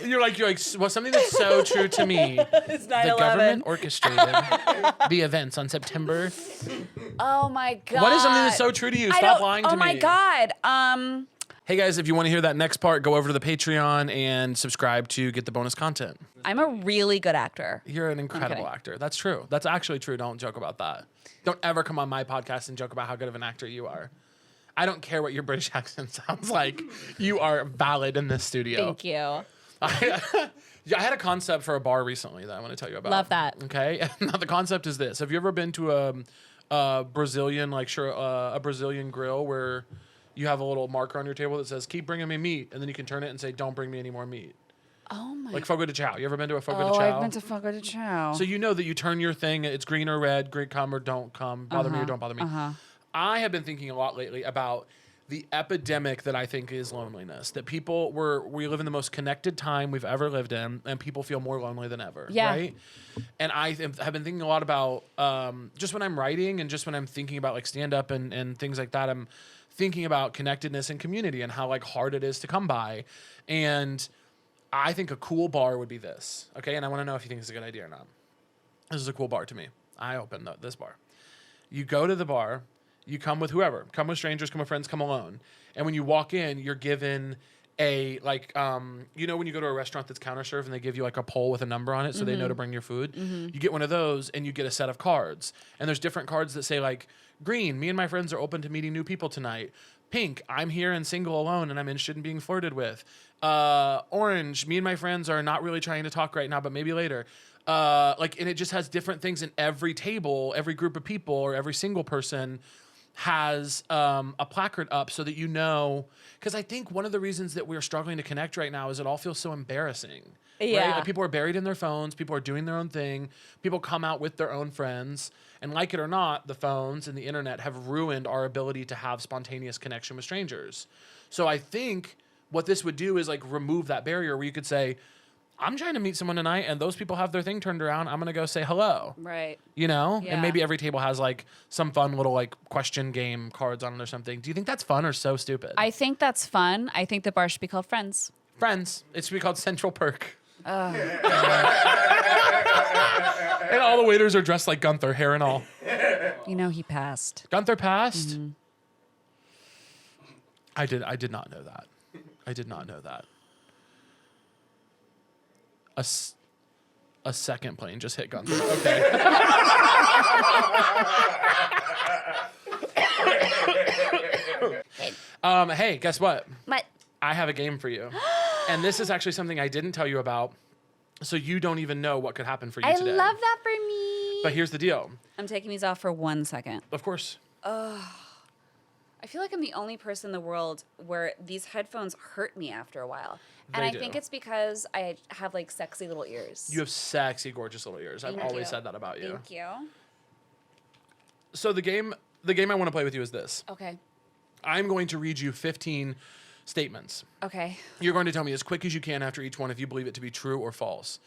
Speaker 1: You're like, well, something that's so true to me.
Speaker 2: It's 9/11.
Speaker 1: The government orchestrated the events on September.
Speaker 2: Oh my God.
Speaker 1: What is something that's so true to you? Stop lying to me.
Speaker 2: Oh my God.
Speaker 1: Hey guys, if you want to hear that next part, go over to the Patreon and subscribe to get the bonus content.
Speaker 2: I'm a really good actor.
Speaker 1: You're an incredible
Speaker 2: kidding.
Speaker 1: actor. That's true. That's actually true. Don't joke about that. Don't ever come on my podcast and joke about how good of an actor you are. I don't care what your British accent sounds like. You are valid in this studio.
Speaker 2: Thank you.
Speaker 1: I had a concept for a bar recently that I want to tell you about.
Speaker 2: Love that.
Speaker 1: Okay. Now the concept is this: have you ever been to a Brazilian, a Brazilian grill where you have a little marker on your table that says "Keep bringing me meat," and then you can turn it and say "Don't bring me any more meat"?
Speaker 2: Oh my.
Speaker 1: Like Fogo de Chao. You ever been to a Fogo de
Speaker 2: Oh,
Speaker 1: Chao?
Speaker 2: I've been to Fogo de Chao.
Speaker 1: So you know that you turn your thing, it's green or red, green come or don't come, bother me or don't bother me. I have been thinking a lot lately about the epidemic that I think is loneliness. That we live in the most connected time we've ever lived in, and people feel more lonely than ever.
Speaker 2: Yeah.
Speaker 1: Right? And I have been thinking a lot about just when I'm writing and just when I'm thinking about like stand up and things like that, I'm thinking about connectedness and community and how like hard it is to come by. And I think a cool bar would be this. Okay. And I want to know if you think it's a good idea or not. This is a cool bar to me. I opened this bar. You go to the bar, you come with whoever, come with strangers, come with friends, come alone. And when you walk in, you're given a like, you know, when you go to a restaurant that's counter served and they give you like a pole with a number on it so they know to bring your food, you get one of those and you get a set of cards. And there's different cards that say like green, me and my friends are open to meeting new people tonight. Pink, I'm here and single alone and I'm interested in being flirted with. Orange, me and my friends are not really trying to talk right now, but maybe later. And it just has different things in every table, every group of people or every single person has a placard up so that you know, because I think one of the reasons that we're struggling to connect right now is it all feels so embarrassing.
Speaker 2: Yeah.
Speaker 1: Right? Like people are buried in their phones. People are doing their own thing. People come out with their own friends. And like it or not, the phones and the internet have ruined our ability to have spontaneous connection with strangers. So I think what this would do is like remove that barrier where you could say, I'm trying to meet someone tonight and those people have their thing turned around. I'm going to go say hello.
Speaker 2: Right.
Speaker 1: You know?
Speaker 2: Yeah.
Speaker 1: And maybe every table has like some fun little like question game cards on it or something. Do you think that's fun or so stupid?
Speaker 2: I think that's fun. I think the bar should be called Friends.
Speaker 1: Friends. It should be called Central Perk. And all the waiters are dressed like Gunther, hair and all.
Speaker 2: You know, he passed.
Speaker 1: Gunther passed? Mm-hmm. I did not know that. I did not know that. A second plane just hit Gunther. Okay. Hey, guess what?
Speaker 5: What?
Speaker 1: I have a game for you. And this is actually something I didn't tell you about, so you don't even know what could happen for you today.
Speaker 5: I love that for me.
Speaker 1: But here's the deal.
Speaker 2: I'm taking these off for 1 second.
Speaker 1: Of course.
Speaker 2: I feel like I'm the only person in the world where these headphones hurt me after a while. And
Speaker 1: They
Speaker 2: I
Speaker 1: do.
Speaker 2: think it's because I have like sexy little ears.
Speaker 1: You have sexy, gorgeous little ears. I've
Speaker 2: Thank
Speaker 1: always
Speaker 2: you.
Speaker 1: said that about you.
Speaker 2: Thank you.
Speaker 1: So the game I want to play with you is this.
Speaker 2: Okay.
Speaker 1: I'm going to read you 15 statements.
Speaker 2: Okay.
Speaker 1: You're going to tell me as quick as you can after each one if you believe it to be true or false.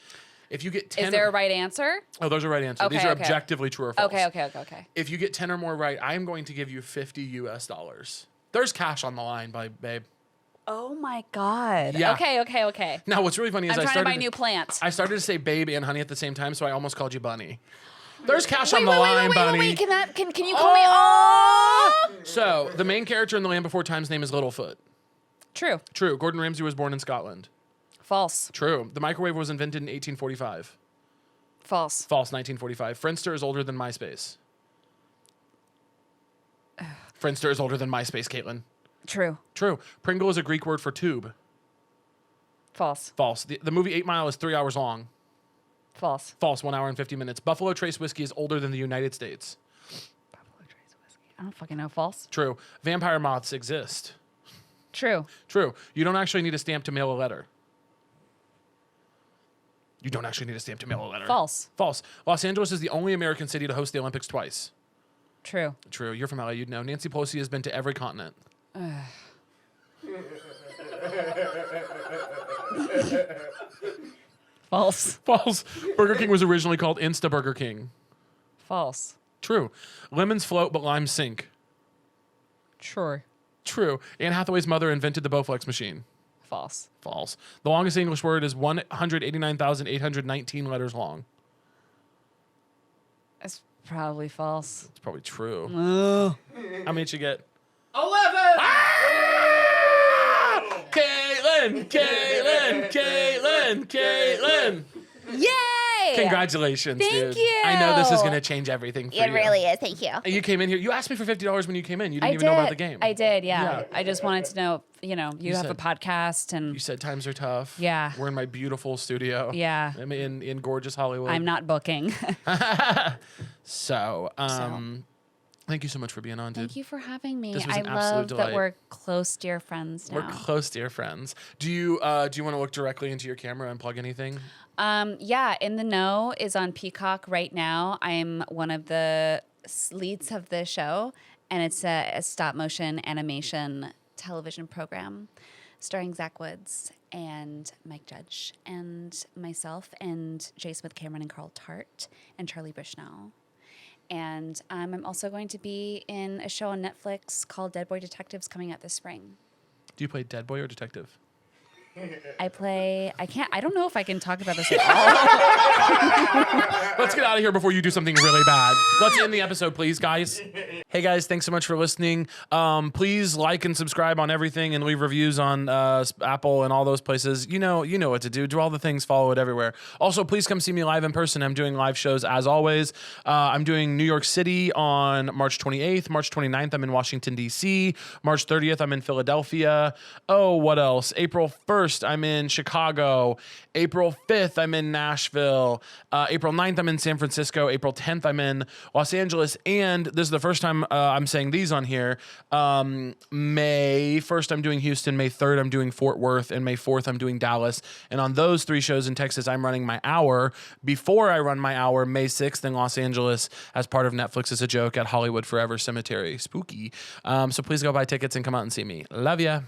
Speaker 1: If you get 10
Speaker 2: Is there a right answer?
Speaker 1: Oh, those are right answers.
Speaker 2: Okay,
Speaker 1: These are
Speaker 2: okay.
Speaker 1: objectively true or false.
Speaker 2: Okay.
Speaker 1: If you get 10 or more right, I am going to give you $50 US. There's cash on the line, babe.
Speaker 2: Oh my God.
Speaker 1: Yeah.
Speaker 2: Okay.
Speaker 1: Now, what's really funny is
Speaker 2: I'm
Speaker 1: I
Speaker 2: trying
Speaker 1: started
Speaker 2: to buy new plants.
Speaker 1: I started to say babe and honey at the same time, so I almost called you Bunny. There's cash on the line, Bunny.
Speaker 2: Wait. Can you call me? Oh.
Speaker 1: So, the main character in The Land Before Time's name is Littlefoot.
Speaker 2: True.
Speaker 1: True. Gordon Ramsay was born in Scotland.
Speaker 2: False.
Speaker 1: True. The microwave was invented in 1845.
Speaker 2: False.
Speaker 1: False, 1945. Friendster is older than MySpace. Friendster is older than MySpace, Caitlin.
Speaker 2: True.
Speaker 1: True. Pringle is a Greek word for tube.
Speaker 2: False.
Speaker 1: False. The movie 8 Mile is 3 hours long.
Speaker 2: False.
Speaker 1: False, 1 hour and 50 minutes. Buffalo Trace whiskey is older than the United States.
Speaker 2: Buffalo Trace whiskey. I don't fucking know. False.
Speaker 1: True. Vampire moths exist.
Speaker 2: True.
Speaker 1: True. You don't actually need a stamp to mail a letter. You don't actually need a stamp to mail a letter.
Speaker 2: False.
Speaker 1: False. Los Angeles is the only American city to host the Olympics twice.
Speaker 2: True.
Speaker 1: True. You're from LA, you'd know. Nancy Pelosi has been to every continent.
Speaker 2: False.
Speaker 1: False. Burger King was originally called Insta Burger King.
Speaker 2: False.
Speaker 1: True. Lemons float, but limes sink.
Speaker 2: True.
Speaker 1: True. Anne Hathaway's mother invented the Bowflex machine.
Speaker 2: False.
Speaker 1: False. The longest English word is 189,819 letters long.
Speaker 2: It's probably false.
Speaker 1: It's probably true.
Speaker 2: Oh.
Speaker 1: How many did you get?
Speaker 6: 11!
Speaker 1: Ah! Caitlin!
Speaker 5: Yay!
Speaker 1: Congratulations,
Speaker 5: Thank
Speaker 1: dude.
Speaker 5: you.
Speaker 1: I know this is going to change everything for you.
Speaker 5: It really is. Thank you.
Speaker 1: And you came in here. You asked me for $50 when you came in. You didn't even know about the game.
Speaker 2: I did, yeah.
Speaker 1: Yeah.
Speaker 2: I just wanted to know, you have a
Speaker 1: said-
Speaker 2: podcast and
Speaker 1: You said times are tough.
Speaker 2: Yeah.
Speaker 1: We're in my beautiful studio.
Speaker 2: Yeah.
Speaker 1: I'm in gorgeous Hollywood.
Speaker 2: I'm not booking.
Speaker 1: So, Thank you so much for being on, dude.
Speaker 2: Thank you for having me.
Speaker 1: This was
Speaker 2: I
Speaker 1: an absolute
Speaker 2: love
Speaker 1: delight.
Speaker 2: that we're close dear friends now.
Speaker 1: We're close, dear friends. Do you want to look directly into your camera and plug anything?
Speaker 2: Yeah, In the Know is on Peacock right now. I'm one of the leads of the show, and it's a stop motion animation television program starring Zach Woods and Mike Judge and myself and J. Smith Cameron and Carl Tart and Charlie Bushnell. And I'm also going to be in a show on Netflix called Dead Boy Detectives coming out this spring.
Speaker 1: Do you play dead boy or detective?
Speaker 2: I don't know if I can talk about this at all.
Speaker 1: Let's get out of here before you do something really bad. Let's end the episode, please, guys. Hey, guys, thanks so much for listening. Please like and subscribe on everything and leave reviews on Apple and all those places. You know what to do. Do all the things, follow it everywhere. Also, please come see me live in person. I'm doing live shows as always. I'm doing New York City on March 28th. March 29th, I'm in Washington, D.C. March 30th, I'm in Philadelphia. Oh, what else? April 1st, I'm in Chicago. April 5th, I'm in Nashville. April 9th, I'm in San Francisco. April 10th, I'm in Los Angeles. And this is the first time I'm saying these on here. May 1st, I'm doing Houston. May 3rd, I'm doing Fort Worth. And May 4th, I'm doing Dallas. And on those 3 shows in Texas, I'm running my hour. Before I run my hour, May 6th in Los Angeles as part of Netflix as a Joke at Hollywood Forever Cemetery. Spooky. So please go buy tickets and come out and see me. Love ya.